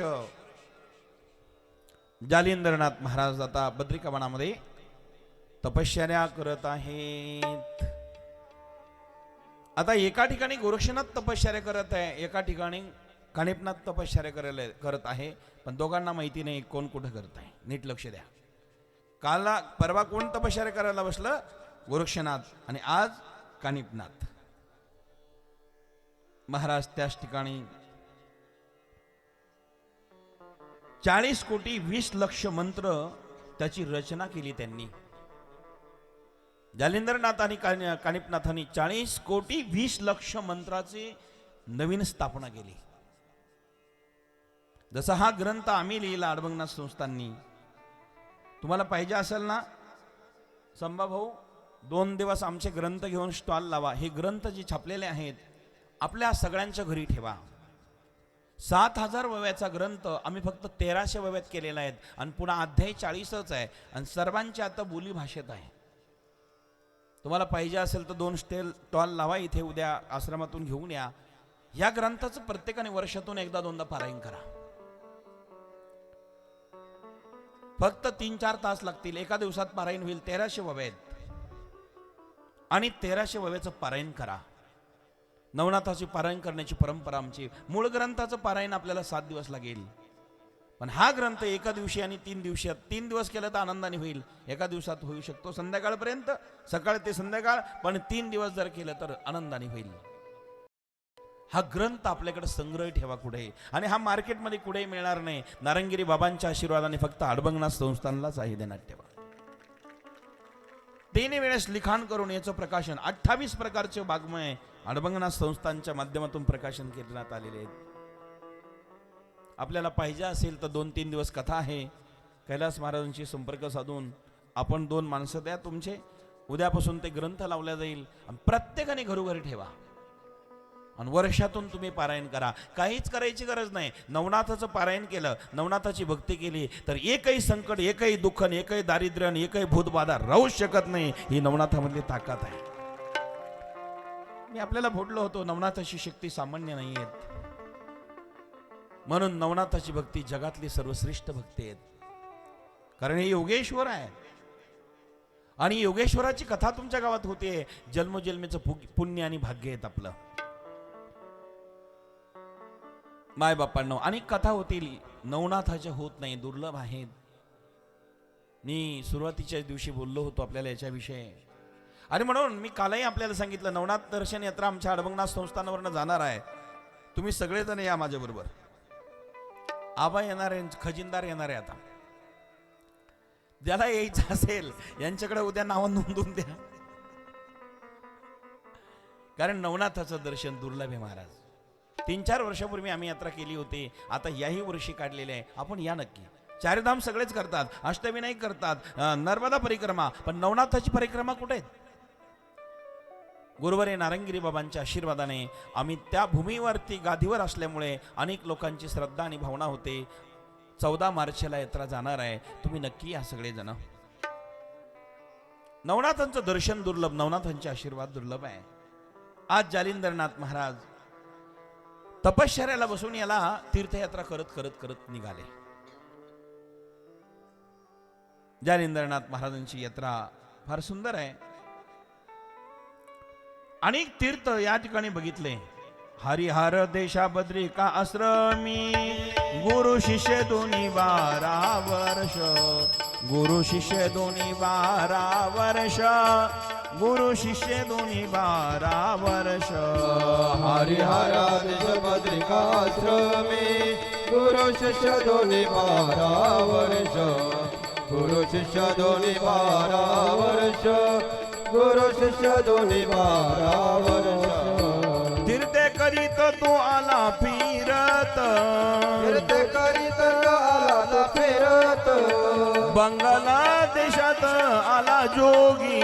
जालिंदरनाथ महाराज आता बद्रिकावनामध्ये तपश्चर्या करत आहेत. आता एका ठिकाणी गोरक्षनाथ तपश्चर्या करत आहे, एका ठिकाणी कानिपनाथ तपश्चर्या करत आहे. पण दोघांना माहिती नाही कोण कुठं करत आहे. नीट लक्ष द्या. कालला परवा कोण तपश्चर्या करायला बसलं? गोरक्षनाथ. आणि आज कानिपनाथ महाराज त्याच ठिकाणी 40 कोटी 20 लक्ष मंत्र त्याची रचना केली त्यांनी. जालिंदरनाथ आणि कानिपनाथांनी 40 कोटी 20 लक्ष मंत्राची नवीन स्थापना केली. जसा हा ग्रंथ आम्ही लिहिला अडबंगनाथ संस्थांनी, तुम्हाला पाहिजे असेल ना संभाभाऊ 2 दिवस आमचे ग्रंथ घेऊन स्टॉल लावा. हे ग्रंथ जे छापलेले आहेत आपल्या सगळ्यांच्या घरी ठेवा. 7000 वव्याचा ग्रंथ आम्ही फक्त 1300 वव्यात केलेला आहे आणि पुन्हा अध्याय 40च आहे आणि सर्वांची आता बोली भाषेत आहे. तुम्हाला पाहिजे असेल तर 2 स्टॉल लावा इथे, उद्या आश्रमातून घेऊन या. या ग्रंथाचं प्रत्येकाने वर्षातून एकदा 2दा पारायण करा. फक्त 3-4 तास लागतील. एका दिवसात पारायण होईल. 1300 वव्यात आणि 1300 वव्याचं पारायण करा. नवनाथाची पारायण करण्याची परंपरा आमची. मूळ ग्रंथाचं पारायण आपल्याला 7 दिवस लागेल, पण हा ग्रंथ एका दिवशी आणि 3 दिवसात, 3 दिवस केलं तर आनंदाने होईल. एका दिवसात होऊ शकतो संध्याकाळपर्यंत, सकाळ ते संध्याकाळ, पण 3 दिवस जर केलं तर आनंदाने होईल. हा ग्रंथ आपल्याकडे संग्रह ठेवा कुठे, आणि हा मार्केटमध्ये कुठेही मिळणार नाही. नारंगिरी बाबांच्या आशीर्वादाने फक्त अडबंगनाथ संस्थानलाच आहे देण्यात ठेवा. 3 वेळेस लिखाण करून याचं प्रकाशन 28 प्रकारचे वाङ्मय अडबंगनाथ संस्थांच्या माध्यमातून प्रकाशन करण्यात आलेले आहेत. आपल्याला पाहिजे असेल तर 2-3 दिवस कथा आहे. कैलास महाराजांशी संपर्क साधून आपण 2 माणसं द्या तुमचे, उद्यापासून ते ग्रंथ लावल्या जाईल आणि प्रत्येकाने घरोघरी ठेवा आणि वर्षातून तुम्ही पारायण करा. काहीच करायची गरज नाही. नवनाथाचं पारायण केलं, नवनाथाची भक्ती केली तर एकही संकट, एकही दुःख, एकही दारिद्र्य, एकही भूतबाधा राहू शकत नाही. ही नवनाथामधली ताकद आहे. मी आपल्याला बोललो होतो नवनाथाची शक्ती सामान्य नाही आहेत, म्हणून नवनाथाची भक्ती जगातली सर्वश्रेष्ठ भक्ती आहेत. कारण हे योगेश्वर आहे आणि योगेश्वराची कथा तुमच्या गावात होते. जन्मोजन्मीचं पुण्य आणि भाग्य आहेत आपलं माय बापांनो. आणि कथा होतील नवनाथाच्या होत नाही, दुर्लभ आहेत. मी सुरुवातीच्या दिवशी बोललो होतो आपल्याला याच्याविषयी, आणि म्हणून मी कालही आपल्याला सांगितलं नवनाथ दर्शन यात्रा आमच्या अडबंगनाथ संस्थानावरनं जाणार आहे. तुम्ही सगळेजण या माझ्या बरोबर. आबा येणार आहे, खजिनदार येणार आहे. आता ज्याला यायचं असेल यांच्याकडे उद्या नाव नोंदवून द्या. कारण नवनाथाचं दर्शन दुर्लभ आहे महाराज. 3-4 वर्षापूर्वी आम्ही यात्रा केली होती, आता याही वर्षी काढलेली आहे. आपण या नक्की. चारधाम सगळेच करतात, अष्टविनायक करतात, नर्मदा परिक्रमा, पण नवनाथाची परिक्रमा कुठे आहेत? गुरुवारी नारंगिरी बाबांच्या आशीर्वादाने आम्ही त्या भूमीवरती गादीवर असल्यामुळे अनेक लोकांची श्रद्धा आणि भावना होते. 14 मार्चला यात्रा जाणार आहे, तुम्ही नक्की या सगळेजण. नवनाथांचं दर्शन दुर्लभ, नवनाथांचे आशीर्वाद दुर्लभ आहे. आज जालिंदरनाथ महाराज तपश्चर्याला बसून याला तीर्थयात्रा करत करत करत निघाले. जालिंदरनाथ महाराजांची यात्रा फार सुंदर आहे. अनेक तीर्थ या ठिकाणी बघितले. हरिहर देशा बद्रिका आश्रमी गुरु शिष्य दोन्ही 12 वर्ष, गुरु शिष्य दोन्ही 12 वर्ष, गुरु शिष्य दोन्ही 12 वर्ष. हरिहर देश बद्रिकाश्रमी गुरु शिष्य दोन्ही 12 वर्ष, गुरु शिष्य दोन्ही 12 वर्ष, गुरु शिष्य दोन्ही 12 वर्ष. तीर्थे करीत तो आला फिरत, तीर्थ करीत आला फिरत, बंगाला देशात आला जोगी,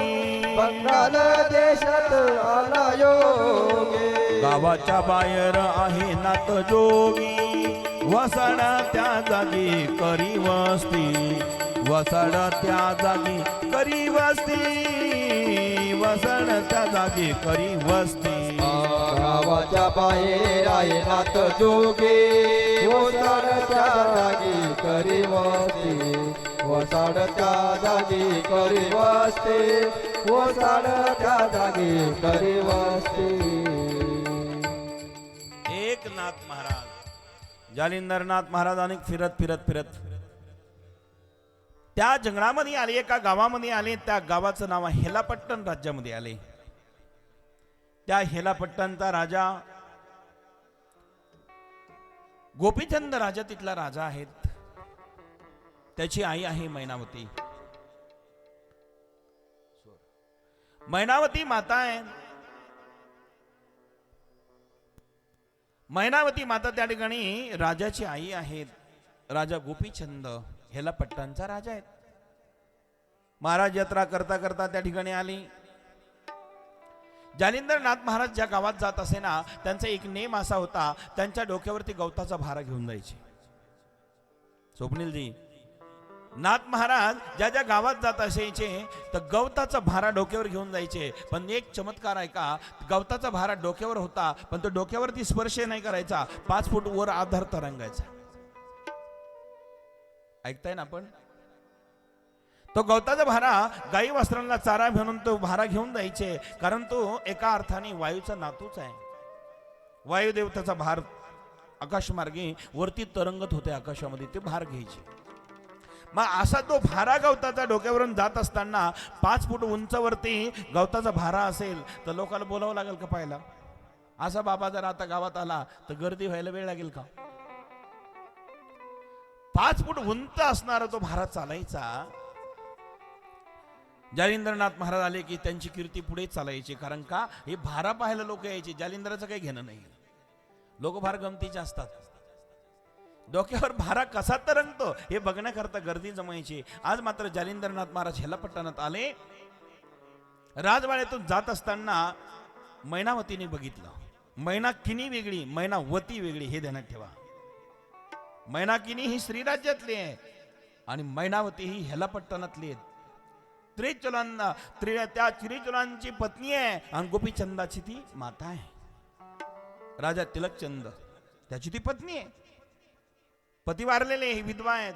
बंगाल देशात आला योगी. गावाच्या बाहेर आहे नाथ जोगी, वसाड त्या जागी करी वस्ती, वसाड त्या जागी करी वस्ती, वसाड त्या जागी करी वस्ती. गावाच्या बाहेर आहे नाथ जोगी, वसाडच्या जागी करी वस्ती, वसाडच्या जागी करी वस्ती, वसाडच्या जागी करी वस्ती. एकनाथ महाराज, जालिंदरनाथ महाराज अनेक फिरत फिरत फिरत त्या जंगलामध्ये आले, एका गावामध्ये आले. त्या गावाचं नाव हेलापट्टण राज्यामध्ये आले. त्या हेलापट्टणचा राजा गोपीचंद राजा तिथला राजा आहेत. त्याची आई आहे मैनावती. मैनावती माता आहे. मैनावती माता त्या ठिकाणी राजाची आई आहेत. राजा गोपीचंद हेलापट्टणचा राजा आहेत. महाराज यात्रा करता करता त्या ठिकाणी आली. जालिंदरनाथ महाराज ज्या गावात जात असे ना, त्यांचा एक नेम असा होता, त्यांच्या डोक्यावरती गवताचा भारा घेऊन जायचे. स्वप्नीलजी, नाथ महाराज ज्या ज्या गावात जात असायचे तर गवताचा भारा डोक्यावर घेऊन जायचे. पण एक चमत्कार आहे का, गवताचा भारा डोक्यावर होता, पण तो डोक्यावरती स्पर्श नाही करायचा, 5 फूट वर आधार तरंगायचा. ऐकताय ना आपण? तो गवताचा भारा गाई वस्त्रांना चारा म्हणून तो भारा घेऊन जायचे, कारण तो एका अर्थाने वायूचा नातूच आहे. वायुदेवताचा भार आकाशमार्गे वरती तरंगत होते आकाशामध्ये, ते भार घ्यायचे. मग असा तो भारा गवताचा डोक्यावरून जात असताना 5 फूट उंचावरती गवताचा भारा असेल तर लोकांना बोलावं लागेल का पाहायला? असा बाबा जर आता गावात आला तर गर्दी व्हायला वेळ लागेल का? 5 फूट उंच असणारा तो भारा चालायचा. जालिंदरनाथ महाराज आले की त्यांची कीर्ती पुढे चालायची, कारण का हे भारा पाहायला लोक यायचे. जालिंदराचं काही घेणं नाही, लोक फार गमतीचे असतात. डोक्यावर भारा कसा तरंगतो हे बघण्याकरता गर्दी जमायची. आज मात्र जालिंदरनाथ महाराज हेलापट्टणात आले. राजवाड्यातून जात असताना मैनावतीने बघितलं. मैनाकिनी वेगळी, मैनावती वेगळी, हे ध्यानात ठेवा. मैनाकिनी ही श्रीराज्यातली आहे आणि मैनावती ही हेलापट्टणातली आहे. त्या त्रिचुलांची पत्नी आहे आणि गोपीचंदाची ती माता आहे. राजा तिलकचंद त्याची ती पत्नी आहे. पती वारलेले, ही विधवा आहेत.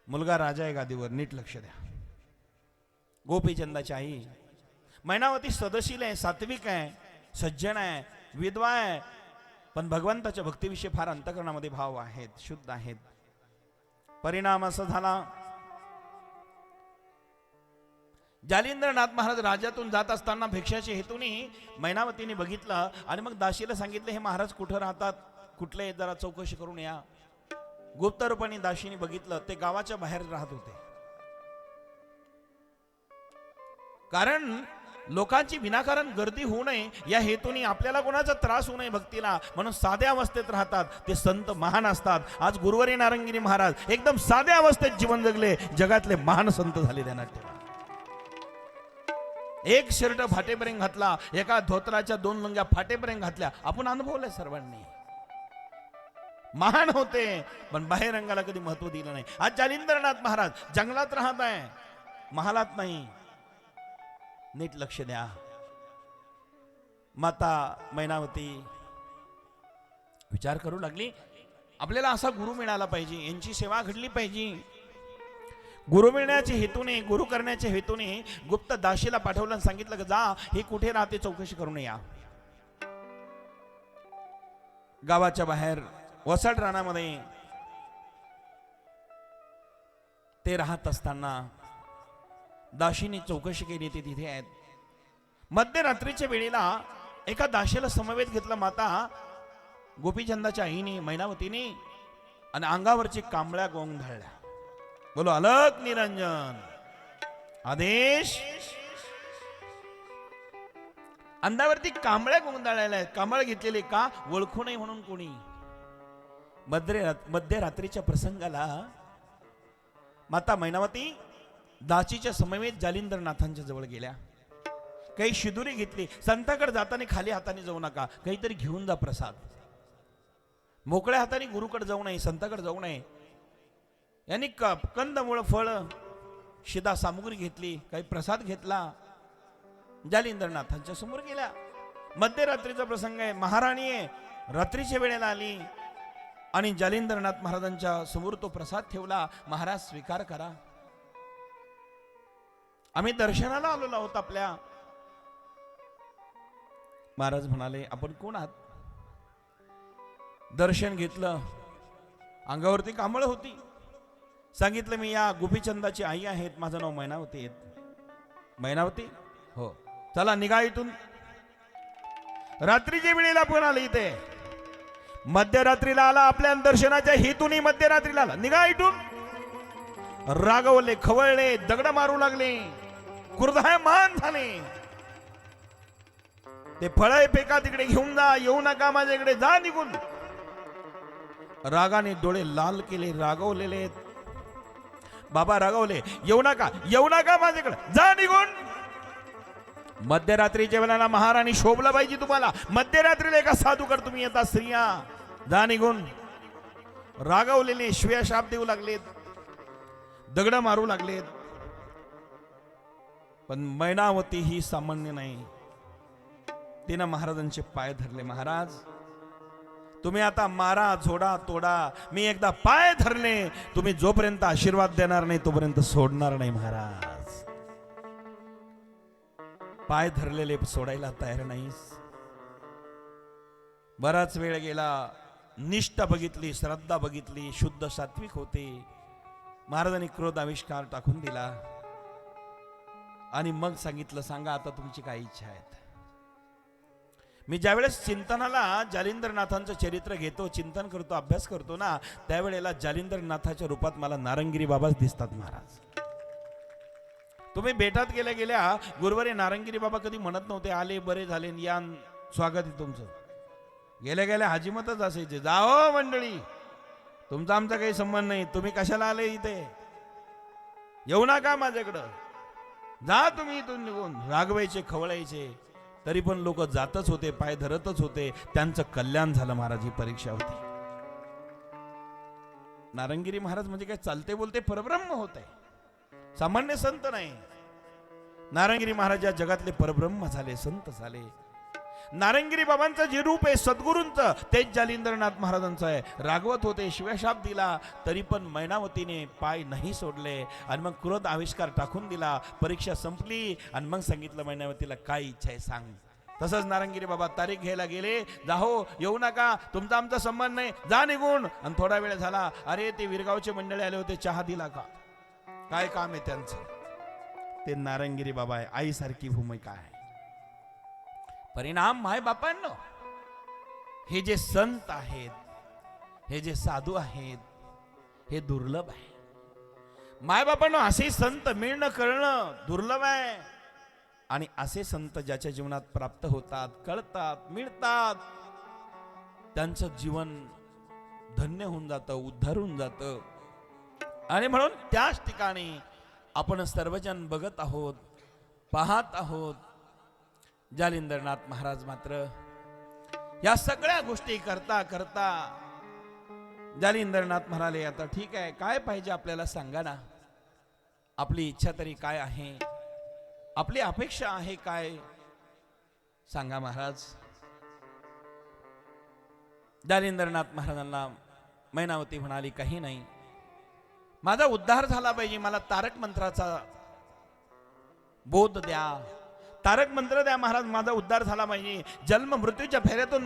मुलगा राजा आहे गादीवर, नीट लक्ष द्या. गोपीचंदाची आई मैनावती सदशील आहे, सात्विक आहे, सज्जन आहे, विधवा आहे, पण भगवंताच्या भक्तीविषयी फार अंतःकरणामध्ये भाव आहेत, शुद्ध आहेत. परिणाम असा झाला, जालिंदरनाथ महाराज राज्यातून जात असताना भिक्षाच्या हेतूने मैनावतीने बघितलं आणि मग दासीला सांगितलं, हे महाराज कुठं राहतात, कुठले, जरा चौकशी करून या. गुप्त रूपाने दासीने बघितलं, ते गावाच्या बाहेर राहत होते. कारण लोकांची विनाकारण गर्दी होऊ नये या हेतूने, आपल्याला कोणाचा त्रास होऊ नये भक्तीला, म्हणून साध्या अवस्थेत राहतात. ते संत महान असतात. आज गुरुवारी नारंगिरी महाराज एकदम साध्या अवस्थेत जीवन जगले, जगातले महान संत झाले. त्यांना ठेवा. एक शर्ट फाटेपर्यंत घातला, एका धोत्राच्या 2 लुंग्या फाटेपर्यंत घातल्या. आपण अनुभवलंय सर्वांनी. महान होते, पण बाहेरंगाला कधी महत्व दिलं नाही. आज जालिंदरनाथ महाराज जंगलात राहत आहे, महालात नाही. नीट लक्ष द्या. माता मैनावती विचार करू लागली, आपल्याला असा गुरु मिळाला पाहिजे, यांची सेवा घडली पाहिजे. गुरु मिळण्याच्या हेतूने, गुरु करण्याच्या हेतूने गुप्त दाशीला पाठवलं आणि सांगितलं की जा, हे कुठे राहते चौकशी करून या. गावाच्या बाहेर वसाड रानामध्ये ते राहत असताना दाशीने चौकशी केली. ते तिथे आहेत. मध्यरात्रीच्या वेळेला एका दाशीला समवेत घेतलं माता गोपीचंदाच्या आईने, मैनावतीने, आणि अंगावरची कांबळ्या गोंधळल्या. बोलो अलक निरंजन आदेश. अंगावरती कांबळ्या गोंधळलेल्या आहेत. कांबळ घेतलेले का? ओळखू नये म्हणून. कोणी मध्यरात्रीच्या प्रसंगाला माता मैनावती दासीच्या समवेत जालिंदरनाथांच्या जवळ गेल्या. काही शिदुरी घेतली. संताकडे जाताना खाली हाताने जाऊ नका, काहीतरी घेऊन जा प्रसाद. मोकळ्या हाताने गुरुकडे जाऊ नये, संताकडे जाऊ नये. यांनी कंदमुळ, फळ, शिदा सामुग्री घेतली, काही प्रसाद घेतला, जालिंदरनाथांच्या समोर गेल्या. मध्यरात्रीचा प्रसंग आहे. महाराणी आहे, रात्रीच्या वेळेला आली आणि जालिंदरनाथ महाराजांच्या समोर तो प्रसाद ठेवला. महाराज स्वीकार करा, आम्ही दर्शनाला आलेलो आहोत आपल्या. महाराज म्हणाले, आपण कोण आहात? दर्शन घेतलं, अंगावरती कांबळ होती. सांगितलं, मी या गोपीचंदाची आई आहेत, माझं नाव मैनावती आहे. मैनावती? हो. चला निघा इथून. रात्रीच्या वेळेला पण आले इथे. मध्यरात्रीला आला, आपल्या दर्शनाच्या हेतूने मध्यरात्रीला आला. निघा इथून. रागवले, खवळले, दगड मारू लागले, क्रोधायमान झाले. ते फळ फेका तिकडे घेऊन जा, येऊ नका माझ्याकडे, जा निघून. रागाने डोळे लाल केले, रागवलेले. बाबा रागवले, येऊ नका, येऊ नका माझ्याकडे, जा निघून. मध्यरात्रीच्या वेळेला महाराणी शोभला पाहिजे तुम्हाला. मध्यरात्रीला एका साधूकडे तुम्ही येता स्त्रिया, जा निघून. रागवलेले श्वेशाप देऊ लागलेत, दगड मारू लागलेत. पण मैनावती ही सामान्य नाही. तिनं महाराजांचे पाय धरले. महाराज तुम्ही आता मारा, झोडा, तोडा, मी एकदा पाय धरले, तुम्ही जोपर्यंत आशीर्वाद देणार नाही तोपर्यंत सोडणार नाही. महाराज पाय धरलेले सोडायला तयार नाहीस. बराच वेळ गेला. निष्ठा बघितली, श्रद्धा बघितली, शुद्ध सात्विक होते. महाराजांनी क्रोध आविष्कार टाकून दिला आणि मग सांगितलं, सांगा आता तुमची काय इच्छा आहे. मी ज्यावेळेस चिंतनाला जालिंदरनाथांचं चरित्र घेतो, चिंतन करतो, अभ्यास करतो ना, त्यावेळेला जालिंदरनाथाच्या रूपात मला नारंगिरी बाबाच दिसतात. महाराज तुम्ही बेटात गेल्या गेल्या गुरुवारी नारंगिरी बाबा कधी म्हणत नव्हते, आले बरे झाले, या स्वागत आहे तुमचं. गेल्या गेल्या हाजीमतच असायचे, जाओ मंडळी, तुमचा आमचा काही संबंध नाही, तुम्ही कशाला आले इथे, येऊ नका माझ्याकडं, जा तुम्ही इथून निघून. रागवायचे, खवळायचे, तरी पण लोक जातच होते, पाय धरतच होते. त्यांचं कल्याण झालं. महाराज ही परीक्षा होती. नारंगिरी महाराज म्हणजे काय चालते बोलते परब्रह्म होते, सामान्य संत नाही. नारंगिरी महाराज या जगातले परब्रह्म झाले, संत झाले. नारंगिरी बाबांचं जे रूप आहे सद्गुरूंचं, तेच जालिंदरनाथ महाराजांचं आहे. रागवत होते, शिवशाप दिला, तरी पण मैनावतीने पाय नाही सोडले आणि मग क्रोध आविष्कार टाकून दिला. परीक्षा संपली आणि मग सांगितलं मैनावतीला काय इच्छा आहे सांग. तसंच नारंगिरी बाबा तारीख घ्यायला गेले. जाहो, येऊ नका, तुमचा आमचा संबंध नाही, जा निघून. आणि थोडा वेळ झाला, अरे ते विरगावचे मंडळी आले होते, चहा दिला का? काय काम आहे त्यांचं? ते नारंगिरी बाबा आहे, आईसारखी भूमिका आहे. परिणाम माय बापांनो, हे जे संत आहेत, हे जे साधू आहेत, हे दुर्लभ आहे. माय बापांनो, असे संत मिळणं करणं दुर्लभ आहे. आणि असे संत ज्याच्या जीवनात प्राप्त होतात, कळतात, मिळतात, त्यांचं जीवन धन्य होऊन जातं, उद्धार होऊन जातं. आणि म्हणून त्याच ठिकाणी आपण सर्वजण बघत आहोत, पाहत आहोत. जालिंदरनाथ महाराज मात्र या सगळ्या गोष्टी करता करता जालिंदरनाथ म्हणाले, आता ठीक आहे, काय पाहिजे आपल्याला सांगा ना. आपली इच्छा तरी काय आहे, आपली अपेक्षा आहे काय, सांगा महाराज. जालिंदरनाथ महाराजांना मैनावती म्हणाली, काही नाही, माझा उद्धार झाला पाहिजे, मला तारक मंत्राचा बोध द्या, तारक मंत्र द्या महाराज, माझा उद्धार झाला पाहिजे, जन्म मृत्यूच्या फेऱ्यातून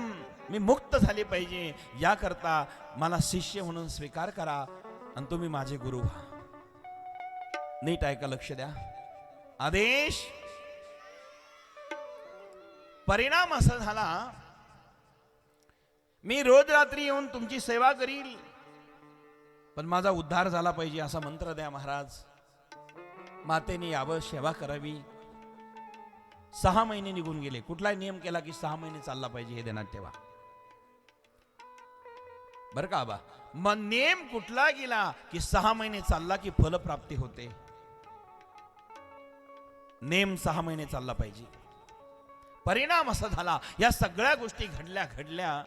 मी मुक्त झाले पाहिजे, याकरता मला शिष्य म्हणून स्वीकार करा आणि तुम्ही माझे गुरु व्हा. नीट ऐका, लक्ष द्या. आदेश. परिणाम असा झाला, मी रोज रात्री येऊन तुमची सेवा करील, पण माझा उद्धार झाला पाहिजे असा मंत्र द्या महाराज. मातेने यावं, सेवा करावी. 6 महिने निघून गेले. कुठलाही नियम केला की 6 महिने चालला पाहिजे, हे ध्यानात ठेवा बरं का आबा. मग नेम कुठला गेला की 6 महिने चालला की फलप्राप्ती होते. नेम 6 महिने चालला पाहिजे. परिणाम असा झाला, या सगळ्या गोष्टी घडल्या.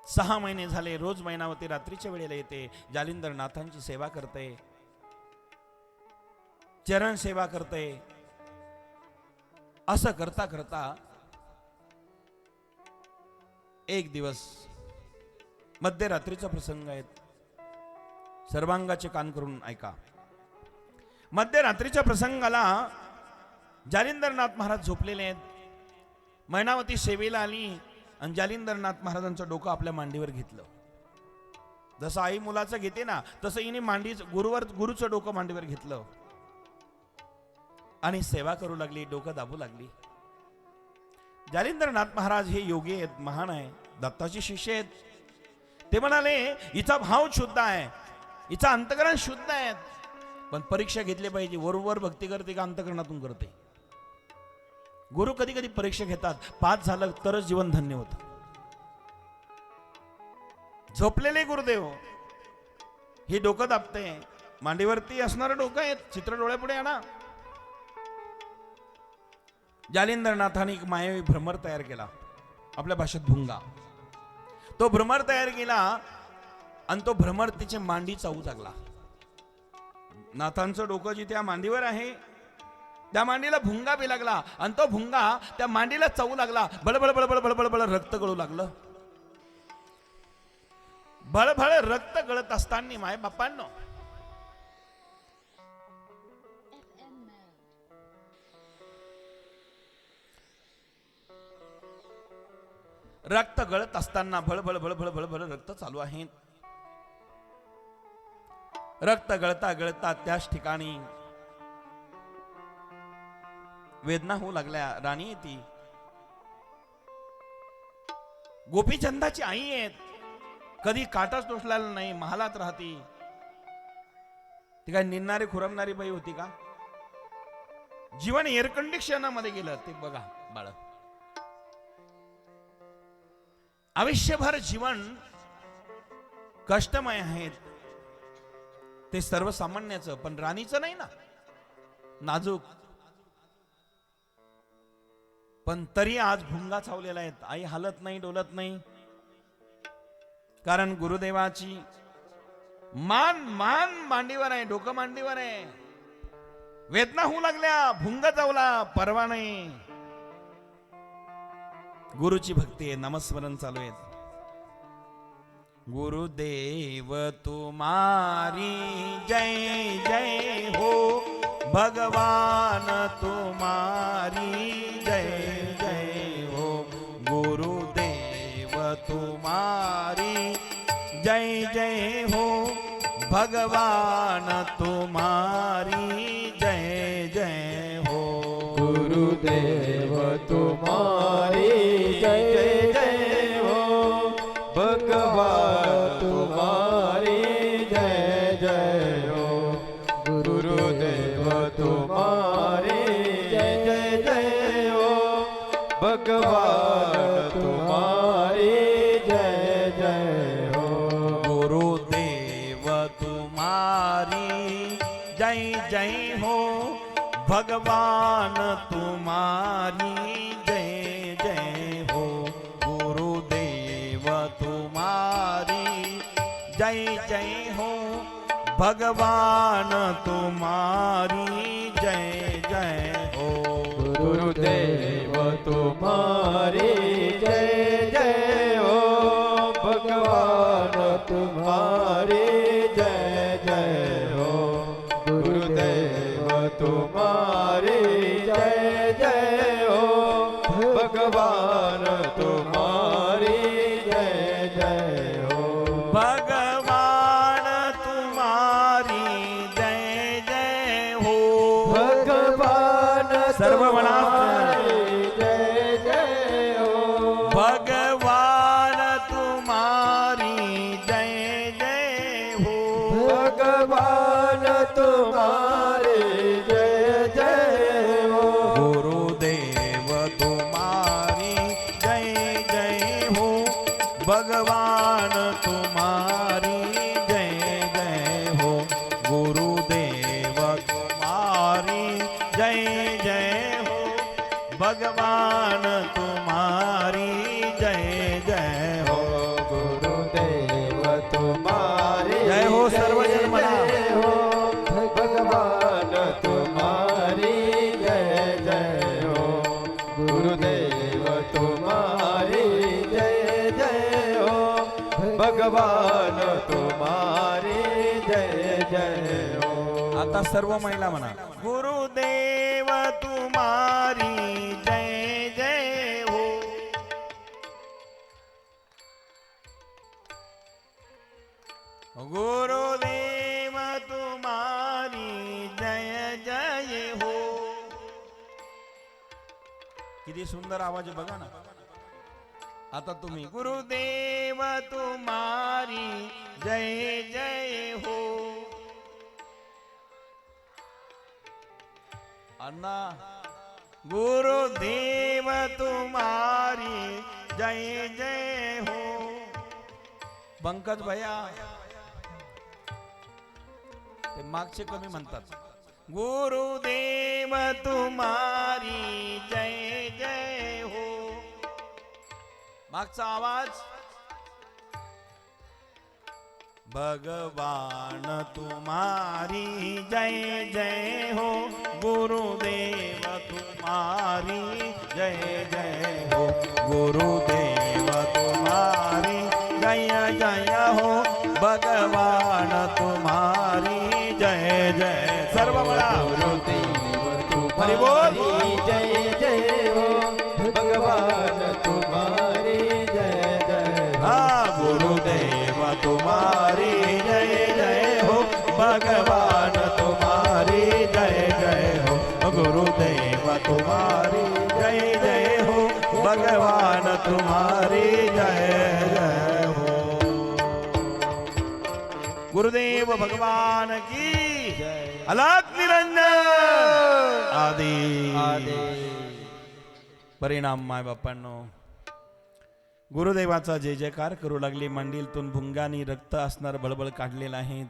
6 महिने झाले. रोज मैनावती रात्रीच्या वेळेला येते, जालिंदरनाथांची सेवा करते, चरण सेवा करते. असं करता करता एक दिवस मध्यरात्रीचा प्रसंग आहे. सर्वांगाचे कान करून ऐका. मध्यरात्रीच्या प्रसंगाला जालिंदरनाथ महाराज झोपलेले आहेत. मैनावती सेवेला आली आणि जालिंदरनाथ महाराजांचं डोकं आपल्या मांडीवर घेतलं. जसं आई मुलाचं घेते ना, तसं हिने गुरुचं डोकं मांडीवर घेतलं आणि सेवा करू लागली, डोकं दाबू लागली. जालिंदरनाथ महाराज हे योगी आहेत, महान आहे, दत्ताचे शिष्य आहेत. ते म्हणाले, हिचा भाव शुद्ध आहे, हिचा अंतकरण शुद्ध आहे, पण परीक्षा घेतली पाहिजे. वरवर भक्ती करते का अंतकरणातून करते. गुरु कधी कधी परीक्षा घेतात, पास झालं तरच जीवन धन्य होतं. झोपलेले गुरुदेव हे डोकं दाबते, मांडीवरती असणारं डोकं आहे, चित्र डोळ्यापुढे आणा. जालिंदरनाथाने एक मायावी भ्रमर तयार केला, आपल्या भाषेत भुंगा. तो भ्रमर तयार केला आणि तो भ्रमर तिचे मांडी चावू लागला. नाथांचं डोकं जिथे मांडीवर आहे त्या मांडीला भुंगा बी लागला आणि तो भुंगा त्या मांडीला चावू लागला. बळबळ बळबळ बळबळ बळ रक्त गळू लागलं. बळबळ रक्त गळत असताना माय बापांनो, रक्त गळत असताना भळभळ भळभळ भळभळ रक्त चालू आहे. रक्त गळता गळता त्याच ठिकाणी वेदना होऊ लागल्या. राणी ती गोपीचंदाची आई आहेत, कधी काटाच टोचलेला नाही, महालात राहती. ती काय निनणारी खुरमणारी बाई होती का? जीवन एअर कंडिशनमध्ये गेलं ते बघा बाळ. आयुष्यभर जीवन कष्टमय आहेत, ते सर्वसामान्याचं, पण राणीचं नाही ना, नाजूक. पण तरी आज भुंगा चावलेला आहेत. आई हालत नाही, डोलत नाही, कारण गुरुदेवाची मान मांडीवर आहे, डोकं मांडीवर आहे. वेदना होऊ लागल्या, भुंगा चावला, परवा नाही. गुरुची भक्ती आहे, नामस्मरण चालू आहे. गुरुदेव तुम्हारी जय जय हो, भगवान तुम्हारी जय जय हो. गुरुदेव तुम्हारी जय जय हो, भगवान तुम्हारी जय जय हो. गुरुदेव तुम्हारी जय जय हो, भगवान तुम्हारी जय जय हो. गुरुदेव तुम्हारी भगवान तुम्हारी जय जय हो गुरुदेव तुम्हारी जय जय हो भगवान तुम्हारी जय जय हो गुरुदेव तुम्हारी जय जय हो भगवान तुम्हारी जय जय हो गुरुदेव तुम्हारी जय जय हो भगवान तुम्हारी जय जय हो गुरुदेव तुम्हारी जय जय हो भगवान तुम्हारी जय जय हो भगवान तुम्हारी जय जय हो भगवान सर्व म्हणा जय जय हो भगवान तुम्हारी जय जय हो भगवान तुम्हारे जय जय हो गुरुदेव तुम्हारी जय जय हो भगवान तुम्हारी जय जय हो गुरुदेव तुम्हारी जय जय हो भगवान तुम्हारी जय जय हो गुरुदेव तुम्हारे जय हो सर्वजन म्हणा. जय हो भगवान तुम्हारी जय जय हो गुरुदेव तुम्हारी जय जय हो भगवान तुम्हारी जय जय हो आता सर्व महिला म्हणा गुरुदेव तुम्हारी जय जय हो गुरुदेव तुम्हारी जय जय हो किती सुंदर आवाज आहे बघा ना. आता तुम्ही गुरुदेव तुम्हारी जय जय हो अन्ना गुरुदेव तुम्हारी जय जय हो पंकज भैया ते मागचे कमी म्हणतात गुरुदेव तुम्हारी जय जय हो मागचा आवाज भगवान तुम्हारी जय जय हो गुरुदेव तुम्हारी जय जय हो गुरुदेव तुम्हारी जय जय हो भगवान तुम्हारी जय जय सर्व म्हणा हरि बोल जय जय हो भगवान तुम्हारी जय जय हा गुरुदेव तुम्हारी जय जय हो भगवान तुम्हारी जय जय हो गुरुदेव तुम्हारी जय जय हो भगवान तुम्हारी जय जय हो गुरुदेव भगवान की अलग निरंजन आदि परिणाम माय बापांनो गुरुदेवाचा जय जयकार करू लागली. मांडीलतून भुंगानी रक्त असणार बळबळ काढलेलं आहे.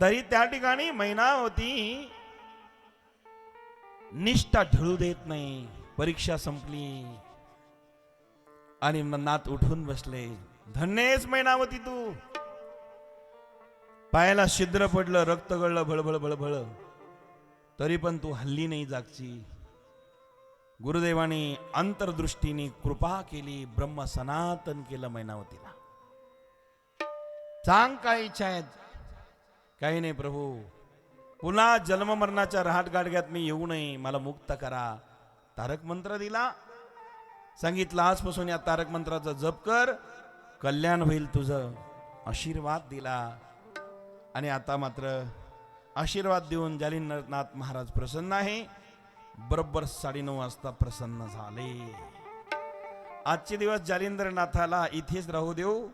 तरी त्या ठिकाणी मैनावती निष्ठा ढळू देत नाही. परीक्षा संपली आणि नात उठून बसले. धन्येस मैनावती तू. पायाला छिद्र पडलं, रक्त गळलं भळभळ भळभळ, तरी पण तू हल्ली नाही जागची. गुरुदेवाने अंतर्दृष्टीने कृपा केली. ब्रह्म सनातन केलं मैनावतीला. सांग काय इच्छा आहेत? काही नाही प्रभू, पुन्हा जन्म मरणाच्या रहाट गाडग्यात मी येऊ नये, मला मुक्त करा. तारक मंत्र दिला. सांगितलं आजपासून या तारक मंत्राचा जप कर, कल्याण होईल तुझं. आशीर्वाद दिला. आणि आता मात्र आशीर्वाद देऊन जालिंदरनाथ महाराज प्रसन्न आहे. बरोबर 9:30 वाजता प्रसन्न झाले. आजचे दिवस जालिंदरनाथाला इथेच राहू देऊ.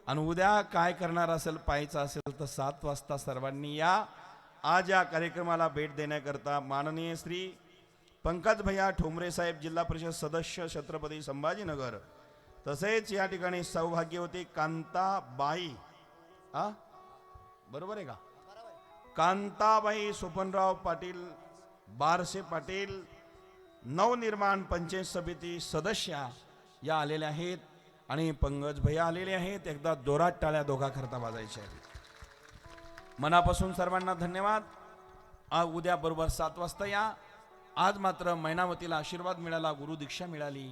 आणि उद्या काय करणार असेल, पाहायचं असेल तर 7 वाजता सर्वांनी या. आज या कार्यक्रमाला भेट देण्याकरता माननीय श्री पंकज भैया ठोंबरे साहेब जिल्हा परिषद सदस्य छत्रपती संभाजीनगर, तसेच या ठिकाणी सौभाग्यवती कांताबाई, बरोबर आहे का, कांताबाई सोपनराव पाटील बारसे पाटील नवनिर्माण पंचायत समिती सदस्य या आलेल्या आहेत आणि पंकज भैया आलेले आहेत. एकदा जोरात टाळ्या दोघा करता वाजायच्या आहेत. मनापासून सर्वांना धन्यवाद. उद्या बरोबर 7 वाजता या. आज मात्र मैनावतीला आशीर्वाद मिळाला, गुरु दीक्षा मिळाली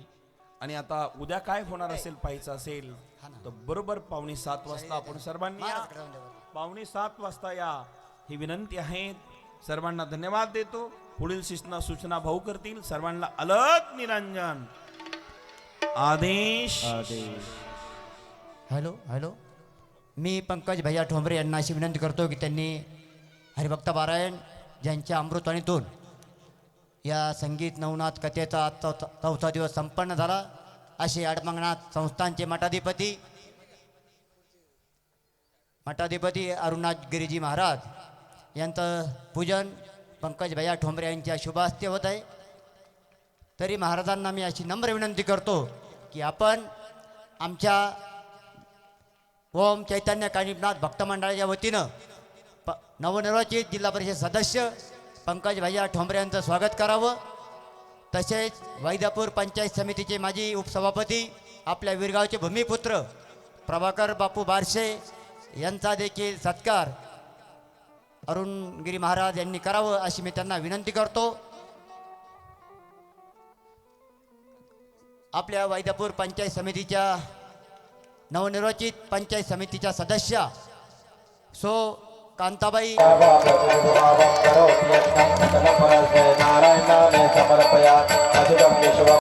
आणि आता उद्या काय होणार असेल पाहायचं असेल तर बरोबर 6:45 वाजता आपण सर्वांनी या. 6:45 वाजता या ही विनंती आहे. सर्वांना धन्यवाद देतो. पुढील सूचना भाऊ करतील. सर्वांना अलग निरंजन आदेश. हॅलो हॅलो, मी पंकज भैया ठोंबरे यांना अशी विनंती करतो की त्यांनी हरिभक्त पारायण ज्यांच्या अमृतवाणीतून या संगीत नवनाथ कथेचा आज 4था दिवस संपन्न झाला, असे आडमंगनाथ संस्थानचे मठाधिपती अरुणनाथ गिरीजी महाराज यांचं पूजन पंकज भैया ठोंबरे यांच्या शुभास्ते होत आहे. तरी महाराजांना मी अशी नम्र विनंती करतो की आपण आमच्या ओम चैतन्य कानिपनाथ भक्त मंडळाच्या वतीनं नवनिर्वाचित जिल्हा परिषद सदस्य पंकज भैया ठोंबरे यांचं स्वागत करावं. तसेच वैदापूर पंचायत समितीचे माजी उपसभापती आपल्या वीरगावचे भूमिपुत्र प्रभाकर बापू बारशे यांचा देखील सत्कार अरुणगिरी महाराज यांनी करावं अशी मी त्यांना विनंती करतो. आपल्या वैदापूर पंचायत समितीच्या नवनिर्वाचित पंचायत समितीच्या सदस्य सो कांताबाई नारायण समर्पया